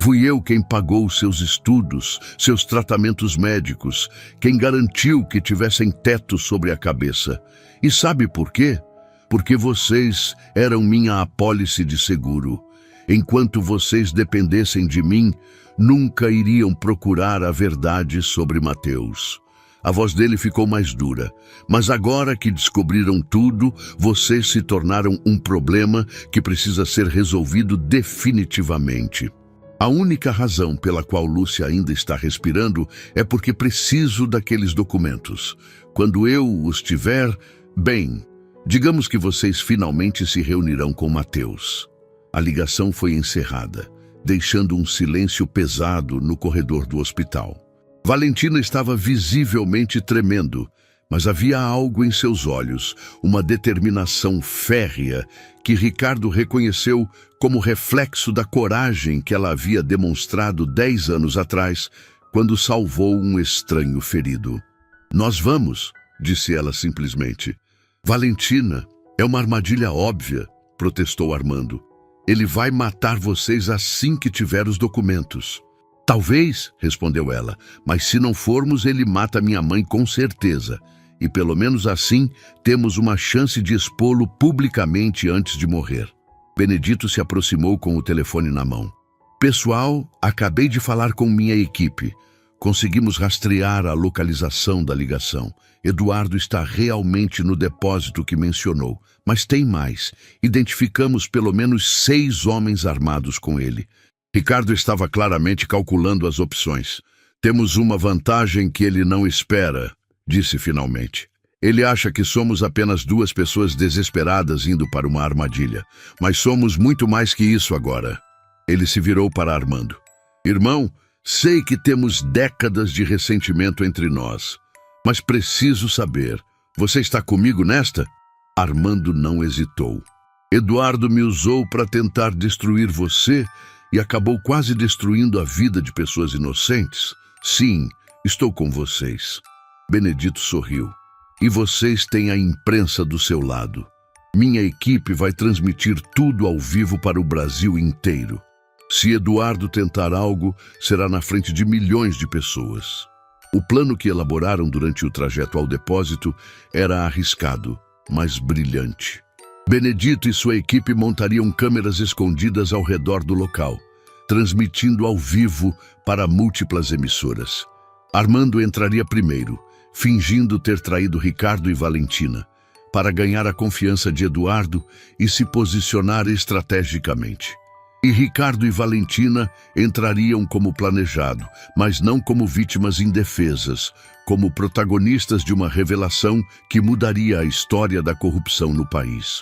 Fui eu quem pagou seus estudos, seus tratamentos médicos, quem garantiu que tivessem teto sobre a cabeça. E sabe por quê? Porque vocês eram minha apólice de seguro. Enquanto vocês dependessem de mim, nunca iriam procurar a verdade sobre Mateus. A voz dele ficou mais dura. Mas agora que descobriram tudo, vocês se tornaram um problema que precisa ser resolvido definitivamente. A única razão pela qual Lúcia ainda está respirando é porque preciso daqueles documentos. Quando eu os tiver, bem, digamos que vocês finalmente se reunirão com Mateus. A ligação foi encerrada, deixando um silêncio pesado no corredor do hospital. Valentina estava visivelmente tremendo, mas havia algo em seus olhos, uma determinação férrea que Ricardo reconheceu como reflexo da coragem que ela havia demonstrado 10 anos atrás, quando salvou um estranho ferido. Nós vamos, disse ela simplesmente. Valentina, é uma armadilha óbvia, protestou Armando. Ele vai matar vocês assim que tiver os documentos. Talvez, respondeu ela, mas se não formos, ele mata minha mãe com certeza. E pelo menos assim, temos uma chance de expô-lo publicamente antes de morrer. Benedito se aproximou com o telefone na mão. Pessoal, acabei de falar com minha equipe. Conseguimos rastrear a localização da ligação. Eduardo está realmente no depósito que mencionou. Mas tem mais. Identificamos pelo menos 6 homens armados com ele. Ricardo estava claramente calculando as opções. Temos uma vantagem que ele não espera, disse finalmente. Ele acha que somos apenas 2 pessoas desesperadas indo para uma armadilha. Mas somos muito mais que isso agora. Ele se virou para Armando. Irmão, sei que temos décadas de ressentimento entre nós. Mas preciso saber, você está comigo nesta? Armando não hesitou. Eduardo me usou para tentar destruir você e acabou quase destruindo a vida de pessoas inocentes. Sim, estou com vocês. Benedito sorriu. E vocês têm a imprensa do seu lado. Minha equipe vai transmitir tudo ao vivo para o Brasil inteiro. Se Eduardo tentar algo, será na frente de milhões de pessoas. O plano que elaboraram durante o trajeto ao depósito era arriscado, mas brilhante. Benedito e sua equipe montariam câmeras escondidas ao redor do local. transmitindo ao vivo para múltiplas emissoras. Armando entraria primeiro, fingindo ter traído Ricardo e Valentina, para ganhar a confiança de Eduardo e se posicionar estrategicamente. E Ricardo e Valentina entrariam como planejado, mas não como vítimas indefesas, como protagonistas de uma revelação que mudaria a história da corrupção no país.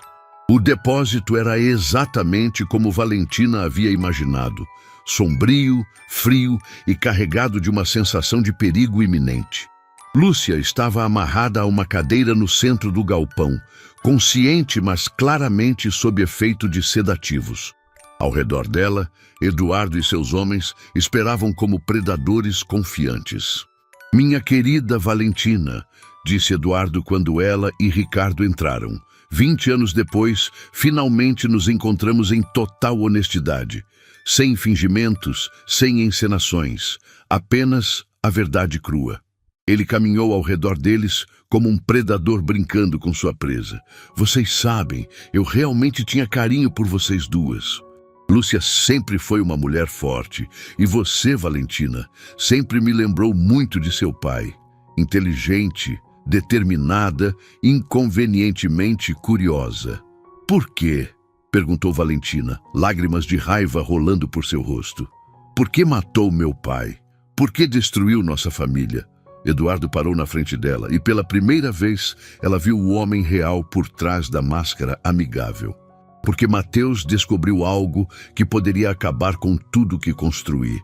O depósito era exatamente como Valentina havia imaginado, sombrio, frio e carregado de uma sensação de perigo iminente. Lúcia estava amarrada a uma cadeira no centro do galpão, consciente, mas claramente sob efeito de sedativos. Ao redor dela, Eduardo e seus homens esperavam como predadores confiantes. "Minha querida Valentina", disse Eduardo quando ela e Ricardo entraram. 20 anos depois, finalmente nos encontramos em total honestidade, sem fingimentos, sem encenações, apenas a verdade crua. Ele caminhou ao redor deles como um predador brincando com sua presa. "Vocês sabem, eu realmente tinha carinho por vocês duas. Lúcia sempre foi uma mulher forte, e você, Valentina, sempre me lembrou muito de seu pai. Inteligente, determinada, inconvenientemente curiosa." "Por quê?", perguntou Valentina, lágrimas de raiva rolando por seu rosto. "Por que matou meu pai? Por que destruiu nossa família?" Eduardo parou na frente dela e pela primeira vez ela viu o homem real por trás da máscara amigável. Porque Mateus descobriu algo que poderia acabar com tudo que construí.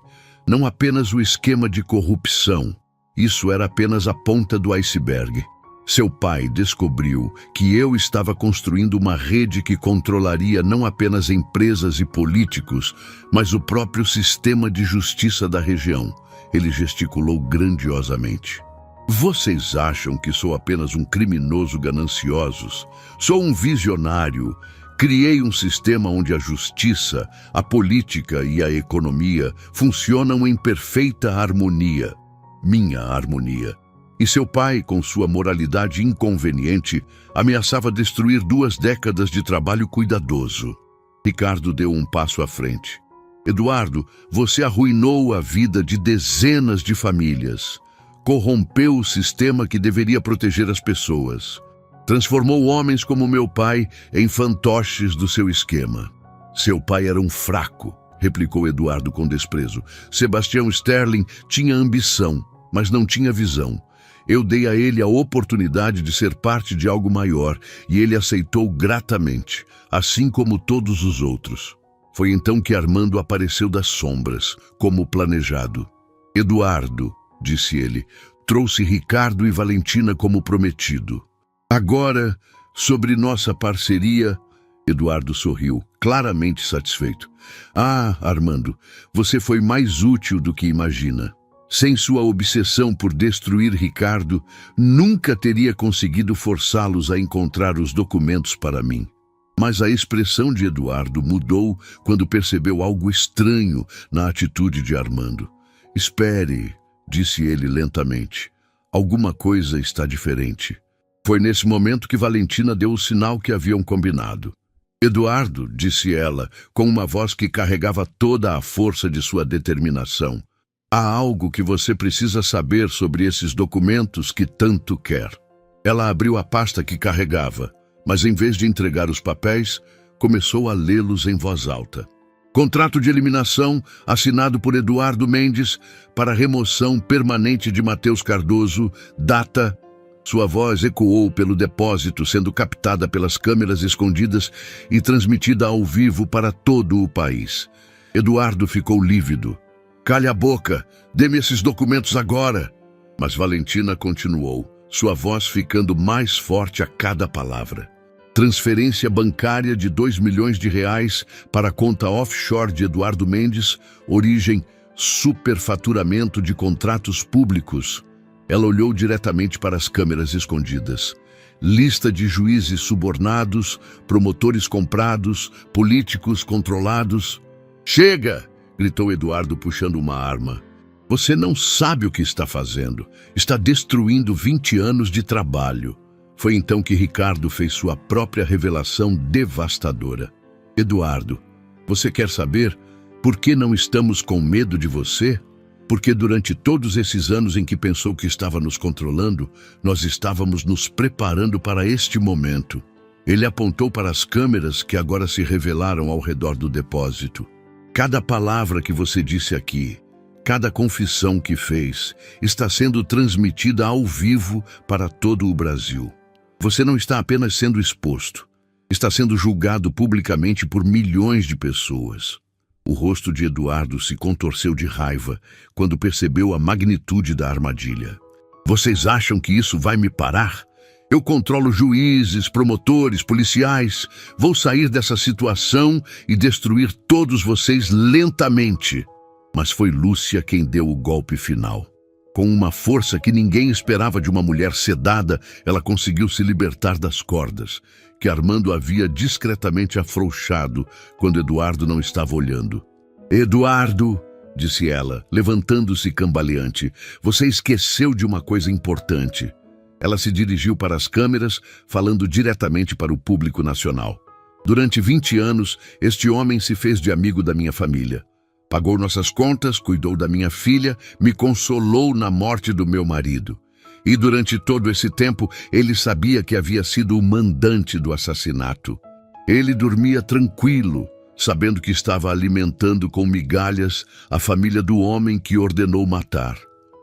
Não apenas o esquema de corrupção. Isso era apenas a ponta do iceberg. Seu pai descobriu que eu estava construindo uma rede que controlaria não apenas empresas e políticos, mas o próprio sistema de justiça da região. Ele gesticulou grandiosamente. "Vocês acham que sou apenas um criminoso ganancioso? Sou um visionário. Criei um sistema onde a justiça, a política e a economia funcionam em perfeita harmonia. Minha harmonia. E seu pai, com sua moralidade inconveniente, ameaçava destruir 2 décadas de trabalho cuidadoso." Ricardo deu um passo à frente. "Eduardo, você arruinou a vida de dezenas de famílias. Corrompeu o sistema que deveria proteger as pessoas. Transformou homens como meu pai em fantoches do seu esquema." "Seu pai era um fraco", replicou Eduardo com desprezo. "Sebastião Sterling tinha ambição, mas não tinha visão. Eu dei a ele a oportunidade de ser parte de algo maior e ele aceitou gratamente, assim como todos os outros. Foi então que Armando apareceu das sombras, como planejado. "Eduardo", disse ele, "trouxe Ricardo e Valentina como prometido. Agora, sobre nossa parceria..." Eduardo sorriu, claramente satisfeito. "Ah, Armando, você foi mais útil do que imagina. Sem sua obsessão por destruir Ricardo, nunca teria conseguido forçá-los a encontrar os documentos para mim." Mas a expressão de Eduardo mudou quando percebeu algo estranho na atitude de Armando. "Espere", disse ele lentamente. "Alguma coisa está diferente." Foi nesse momento que Valentina deu o sinal que haviam combinado. "Eduardo", disse ela, com uma voz que carregava toda a força de sua determinação, "há algo que você precisa saber sobre esses documentos que tanto quer." Ela abriu a pasta que carregava, mas em vez de entregar os papéis, começou a lê-los em voz alta. "Contrato de eliminação assinado por Eduardo Mendes para remoção permanente de Mateus Cardoso, data..." Sua voz ecoou pelo depósito, sendo captada pelas câmeras escondidas e transmitida ao vivo para todo o país. Eduardo ficou lívido. "Calhe a boca! Dê-me esses documentos agora!" Mas Valentina continuou, sua voz ficando mais forte a cada palavra. "Transferência bancária de R$2 milhões para a conta offshore de Eduardo Mendes, origem superfaturamento de contratos públicos." Ela olhou diretamente para as câmeras escondidas. "Lista de juízes subornados, promotores comprados, políticos controlados." "Chega!", gritou Eduardo puxando uma arma. "Você não sabe o que está fazendo. Está destruindo 20 anos de trabalho." Foi então que Ricardo fez sua própria revelação devastadora. "Eduardo, você quer saber? Por que não estamos com medo de você? Porque durante todos esses anos em que pensou que estava nos controlando, nós estávamos nos preparando para este momento. Ele apontou para as câmeras que agora se revelaram ao redor do depósito. Cada palavra que você disse aqui, cada confissão que fez, está sendo transmitida ao vivo para todo o Brasil. Você não está apenas sendo exposto, está sendo julgado publicamente por milhões de pessoas. O rosto de Eduardo se contorceu de raiva quando percebeu a magnitude da armadilha. Vocês acham que isso vai me parar? Eu controlo juízes, promotores, policiais. Vou sair dessa situação e destruir todos vocês lentamente. Mas foi Lúcia quem deu o golpe final. Com uma força que ninguém esperava de uma mulher sedada, ela conseguiu se libertar das cordas, que Armando havia discretamente afrouxado quando Eduardo não estava olhando. Eduardo, disse ela, levantando-se cambaleante, você esqueceu de uma coisa importante. Ela se dirigiu para as câmeras, falando diretamente para o público nacional. Durante 20 anos, este homem se fez de amigo da minha família. Pagou nossas contas, cuidou da minha filha, me consolou na morte do meu marido. E durante todo esse tempo, ele sabia que havia sido o mandante do assassinato. Ele dormia tranquilo, sabendo que estava alimentando com migalhas a família do homem que ordenou matar.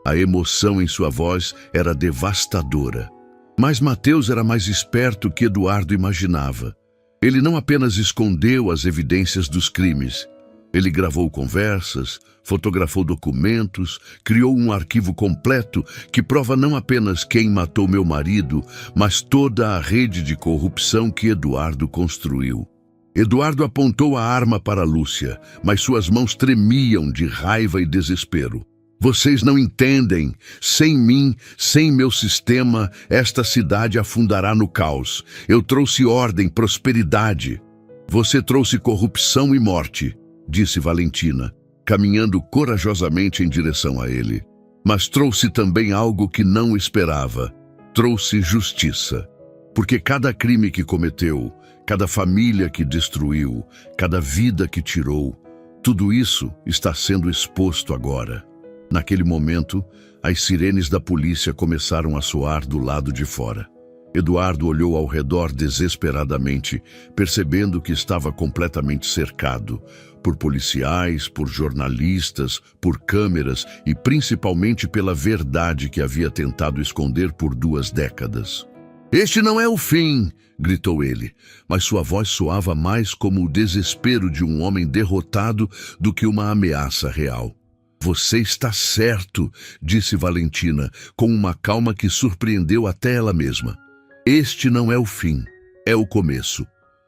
A emoção em sua voz era devastadora. Mas Mateus era mais esperto que Eduardo imaginava. Ele não apenas escondeu as evidências dos crimes. Ele gravou conversas, fotografou documentos, criou um arquivo completo que prova não apenas quem matou meu marido, mas toda a rede de corrupção que Eduardo construiu. Eduardo apontou a arma para Lúcia, mas suas mãos tremiam de raiva e desespero. Vocês não entendem. Sem mim, sem meu sistema, esta cidade afundará no caos. Eu trouxe ordem, prosperidade. Você trouxe corrupção e morte, disse Valentina, caminhando corajosamente em direção a ele. Mas trouxe também algo que não esperava. Trouxe justiça. Porque cada crime que cometeu, cada família que destruiu, cada vida que tirou, tudo isso está sendo exposto agora. Naquele momento, as sirenes da polícia começaram a soar do lado de fora. Eduardo olhou ao redor desesperadamente, percebendo que estava completamente cercado por policiais, por jornalistas, por câmeras e principalmente pela verdade que havia tentado esconder por 2 décadas. Este não é o fim, gritou ele, mas sua voz soava mais como o desespero de um homem derrotado do que uma ameaça real. Você está certo, disse Valentina, com uma calma que surpreendeu até ela mesma. Este não é o fim, é o começo.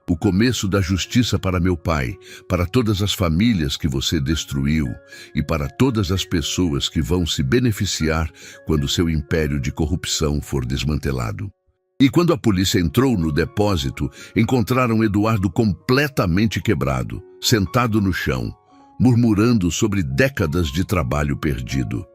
O começo da justiça para meu pai, para todas as famílias que você destruiu e para todas as pessoas que vão se beneficiar quando seu império de corrupção for desmantelado. E quando a polícia entrou no depósito, encontraram Eduardo completamente quebrado, sentado no chão, murmurando sobre décadas de trabalho perdido.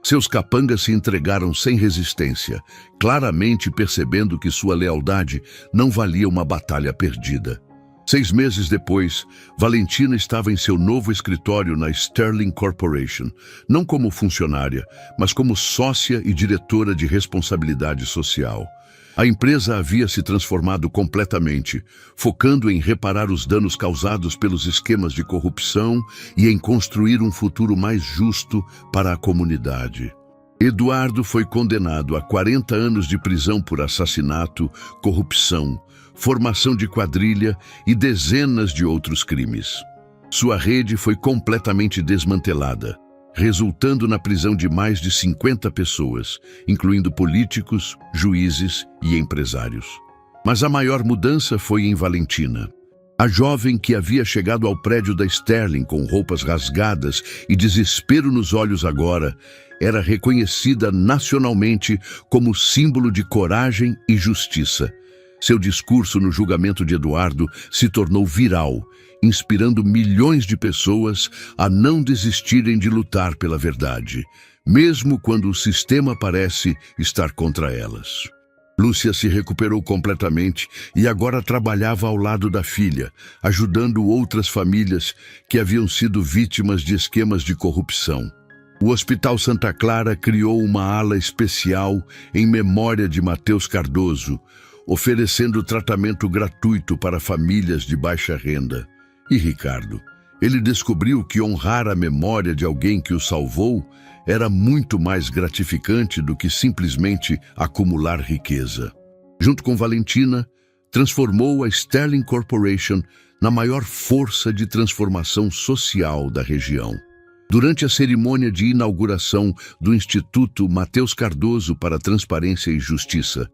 Seus capangas se entregaram sem resistência, claramente percebendo que sua lealdade não valia uma batalha perdida. 6 meses depois, Valentina estava em seu novo escritório na Sterling Corporation, não como funcionária, mas como sócia e diretora de responsabilidade social. A empresa havia se transformado completamente, focando em reparar os danos causados pelos esquemas de corrupção e em construir um futuro mais justo para a comunidade. Eduardo foi condenado a 40 anos de prisão por assassinato, corrupção, formação de quadrilha e dezenas de outros crimes. Sua rede foi completamente desmantelada, resultando na prisão de mais de 50 pessoas, incluindo políticos, juízes e empresários. Mas a maior mudança foi em Valentina. A jovem que havia chegado ao prédio da Sterling com roupas rasgadas e desespero nos olhos agora, era reconhecida nacionalmente como símbolo de coragem e justiça. Seu discurso no julgamento de Eduardo se tornou viral, inspirando milhões de pessoas a não desistirem de lutar pela verdade, mesmo quando o sistema parece estar contra elas. Lúcia se recuperou completamente e agora trabalhava ao lado da filha, ajudando outras famílias que haviam sido vítimas de esquemas de corrupção. O Hospital Santa Clara criou uma ala especial em memória de Matheus Cardoso, oferecendo tratamento gratuito para famílias de baixa renda. E Ricardo, ele descobriu que honrar a memória de alguém que o salvou era muito mais gratificante do que simplesmente acumular riqueza. Junto com Valentina, transformou a Sterling Corporation na maior força de transformação social da região. Durante a cerimônia de inauguração do Instituto Matheus Cardoso para a Transparência e Justiça,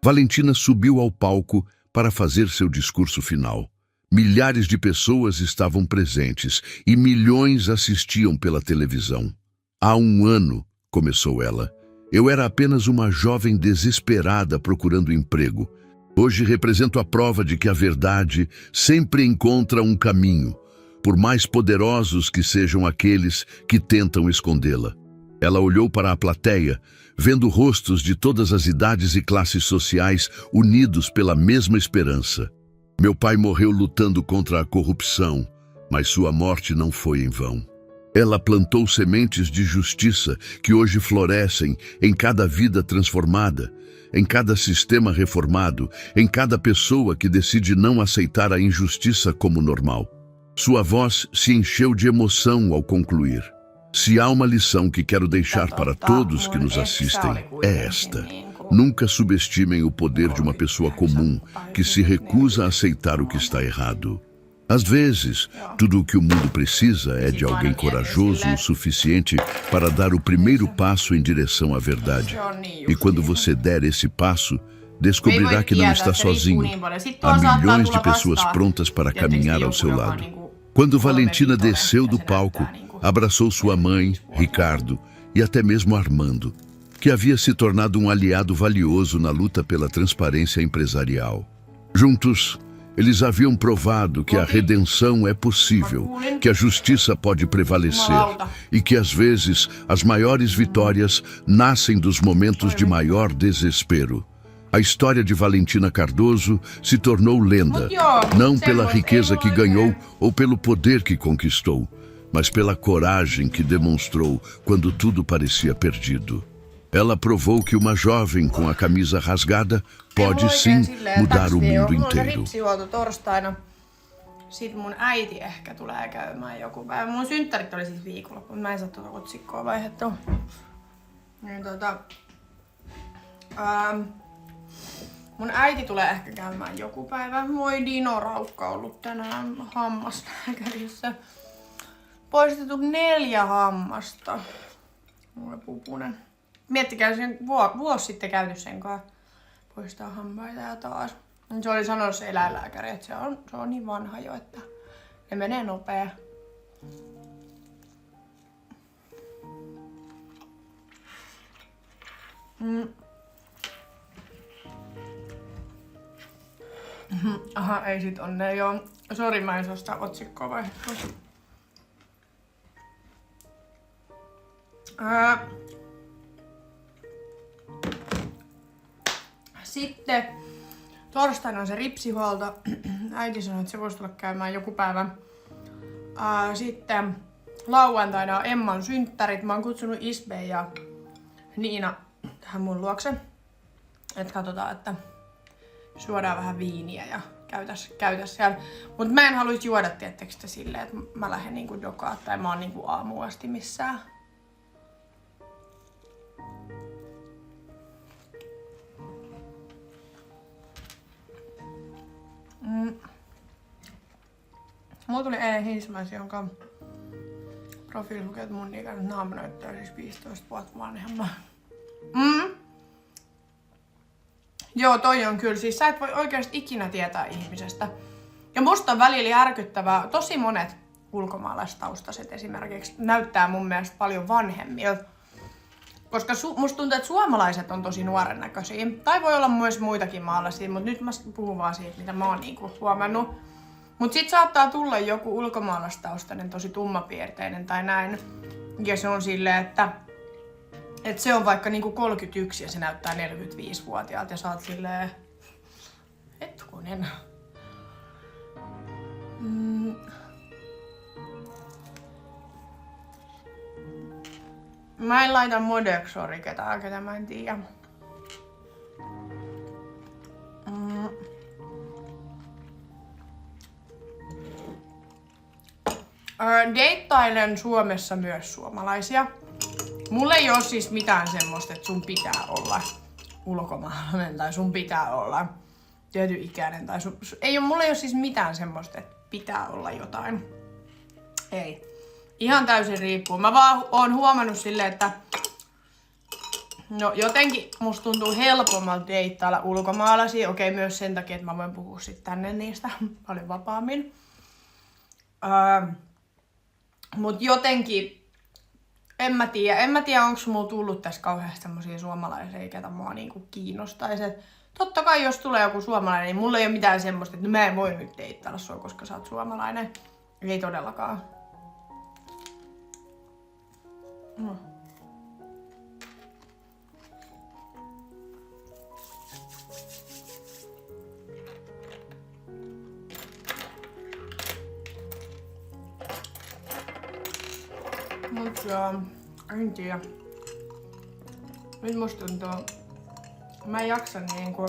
Valentina subiu ao palco para fazer seu discurso final. Milhares de pessoas estavam presentes e milhões assistiam pela televisão. Há um ano, começou ela, eu era apenas uma jovem desesperada procurando emprego. Hoje represento a prova de que a verdade sempre encontra um caminho, por mais poderosos que sejam aqueles que tentam escondê-la. Ela olhou para a plateia, vendo rostos de todas as idades e classes sociais unidos pela mesma esperança. Meu pai morreu lutando contra a corrupção, mas sua morte não foi em vão. Ela plantou sementes de justiça que hoje florescem em cada vida transformada, em cada sistema reformado, em cada pessoa que decide não aceitar a injustiça como normal. Sua voz se encheu de emoção ao concluir. Se há uma lição que quero deixar para todos que nos assistem, é esta. Nunca subestimem o poder de uma pessoa comum que se recusa a aceitar o que está errado. Às vezes, tudo o que o mundo precisa é de alguém corajoso o suficiente para dar o primeiro passo em direção à verdade. E quando você der esse passo, descobrirá que não está sozinho. Há milhões de pessoas prontas para caminhar ao seu lado. Quando Valentina desceu do palco, abraçou sua mãe, Ricardo e até mesmo Armando, que havia se tornado um aliado valioso na luta pela transparência empresarial. Juntos, eles haviam provado que a redenção é possível, que a justiça pode prevalecer e que, às vezes, as maiores vitórias nascem dos momentos de maior desespero. A história de Valentina Cardoso se tornou lenda, não pela riqueza que ganhou ou pelo poder que conquistou, mas pela coragem que demonstrou quando tudo parecia perdido. Ela provou que uma jovem com a camisa rasgada pode sim mudar o mundo inteiro. Sitten mun äiti ehkä tulee käymään joku päivä. Mun synttärit oli siis viikonloppu, mä en saa tuota otsikkoa vaihdettua. Niin mun äiti tulee ehkä käymään joku päivä. Moi Dino Raukka ollut tänään hammaslääkärissä. Poistettu 4 hammasta. Mulle pupunen. Miettikää sen vuosi sitten käyty sen kanssa poistaa hampaita ja taas. Se oli sanonut se eläinlääkäri, että se on niin vanha jo, että ne menee nopea. Aha, ei sit onne joo. Sori, mä en saa sitä otsikkoa vaihdettua. Sitten torstaina on se ripsihuolto. Äiti sanoi, että se voisi tulla käymään joku päivä. Sitten lauantaina on Emman synttärit. Mä oon kutsunut Isbe ja Niina tähän mun luokse. Et katsotaan, että juodaan vähän viiniä ja käytäs siellä. Mut mä en haluis juoda tiettekö silleen, että mä lähden niinku dokaa tai mä oon niinku aamuun asti missään. Mulla tuli eilen Hiismäis, jonka profiili lukee, että mun ikäinen naama näyttää siis 15 vuotta vanhemman. Joo, toi on kyllä. Siis sä et voi oikeasti ikinä tietää ihmisestä. Ja musta on välillä järkyttävää. Tosi monet ulkomaalaistaustaiset esimerkiksi näyttää mun mielestä paljon vanhemmilta. Koska musta tuntuu, että suomalaiset on tosi nuoren näköisiä. Tai voi olla myös muitakin maalaisia, mutta nyt mä puhun vaan siitä, mitä mä oon niinku huomannut. Mut sit saattaa tulla joku ulkomaalaistaustainen, tosi tummapiirteinen tai näin. Ja se on silleen, että että se on vaikka niinku 31 ja se näyttää 45-vuotiaalta ja sä oot silleen... Hetkonen. Mä en laita Modexori ketään, ketä mä en tiedä. Deittailen Suomessa myös suomalaisia. Mulla ei oo siis mitään semmoista, että sun pitää olla ulkomaalainen tai sun pitää olla tietyn ikäinen tai mulla ei oo siis mitään semmoista, että pitää olla jotain. Ei. Ihan täysin riippuu. Mä vaan oon huomannut silleen, että no jotenkin musta tuntuu helpommalta deittailla ulkomaalaisia. Okei, myös sen takia, että mä voin puhua sit tänne niistä paljon vapaammin. Mut jotenkin, en mä tiedä onko mulla tullut tässä kauheasti semmosia suomalaisia, ketä mua niinku kiinnostaisi. Et totta kai jos tulee joku suomalainen, niin mulla ei ole mitään semmoista, että mä en voi nyt deittailla sua, koska sä oot suomalainen. Ei todellakaan. Mut en tiedä. Nyt musta tuntuu, mä en jaksa niinku...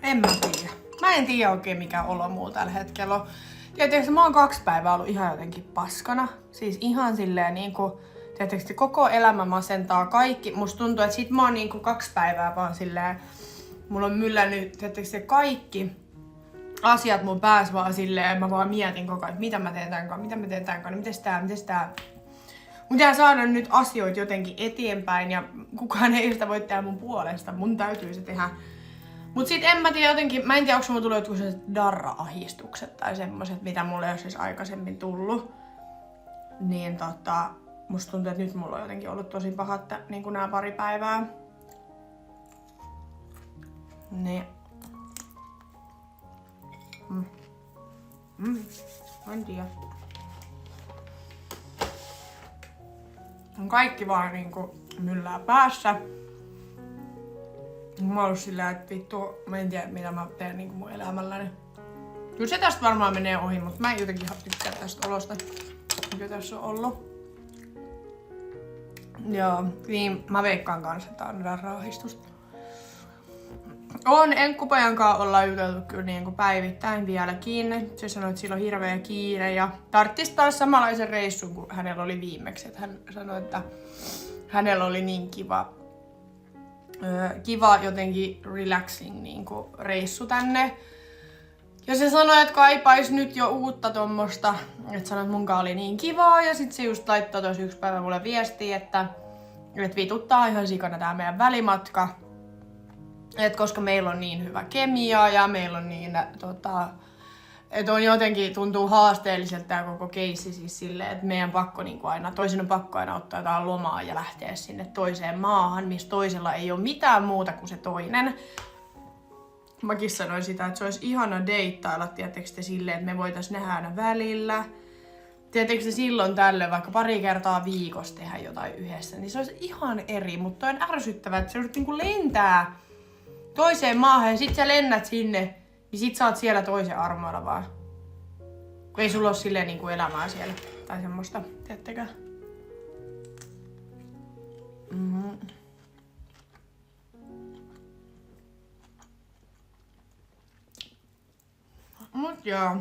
En mä tiedä. Mä en tiedä oikein mikä olo mulla tällä hetkellä on. Tietysti mä oon 2 päivää ollut ihan jotenkin paskana. Siis ihan silleen niinku... Tietysti koko elämä masentaa kaikki. Musta tuntuu, että sit mä oon niinku 2 päivää vaan silleen... Mulla on myllännyt tietysti kaikki asiat mun päässä vaan silleen. Mä vaan mietin koko ajan, että mitä mä teen tämän kanssa, mites tää. Mun pitää saada nyt asioita jotenkin eteenpäin ja kukaan ei sitä voi tehdä mun puolesta. Mun täytyy se tehdä. Mut sit en mä tiedä jotenkin, mä en tiedä onko mulla tullut jotkut sellaiset darra-ahdistukset tai semmoset, mitä mulle ei ole siis aikaisemmin tullut. Niin musta tuntuu, että nyt mulla on jotenkin ollut tosi pahat niin nää pari päivää. Niin. En tiedä. On kaikki vaan niinku myllää päässä. Mä oon ollut sillä, että vittu, mä en tiedä mitä mä teen niinku mun elämälläni. Kyllä se tästä varmaan menee ohi, mutta mä en jotenkin tykkää tästä olosta, mikä tässä on ollut. Joo, niin mä veikkaan kanssa, että tää on darra-ahdistusta. Enkkupojan kanssa ollaan juteltu kyllä niinku päivittäin vieläkin. Se sanoi, että sillä on hirveä kiire ja tarttis taas samanlaisen reissun kuin hänellä oli viimeksi. Että hän sanoi, että hänellä oli niin kiva jotenkin relaxing niinku reissu tänne. Ja se sanoi, että kaipais nyt jo uutta tommosta. Että sanoi, että munkaan oli niin kivaa ja sit se just laittoi tossa 1 päivä mulle viestiä, että vituttaa ihan sikana tää meidän välimatka. Et koska meillä on niin hyvä kemia ja meillä on niin, että on jotenkin tuntuu haasteelliselta tää koko keissi siis silleen, että meidän pakko niinku aina, toisen on pakko aina ottaa jotain lomaa ja lähteä sinne toiseen maahan, missä toisella ei ole mitään muuta kuin se toinen. Mäkin sanoin sitä, että se olisi ihana deittailla, tiettekö te silleen, että me voitais nähdä aina välillä. Tiettekö se silloin tällöin vaikka pari kertaa viikossa tehdä jotain yhdessä, niin se olisi ihan eri, mutta on ärsyttävää, että se olisi niinku lentää toiseen maahan ja sit sä lennät sinne, niin sit sä oot siellä toisen armoilla vaan. Kun ei sulla oo silleen niinku elämää siellä. Tai semmoista, tiedättekö? Mut joo.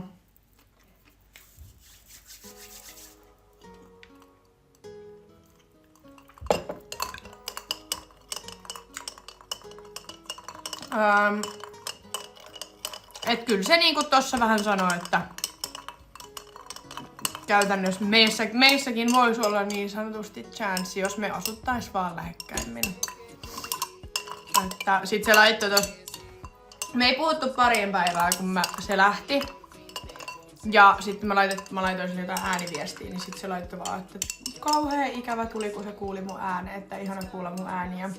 Et kyllä se niinku tossa vähän sanoo, että käytännössä meissäkin voisi olla niin sanotusti chanssi, jos me asuttais vaan lähekkäimmin. Että sit se laittoi tos... Me ei puhuttu parien päivää, kun se lähti. Ja sitten mä laitoin sille jotain ääniviestiä, niin sit se laittoi vaan, että kauhea ikävä tuli, kun se kuuli mun ääneen, että ihana kuulla mun ääniä.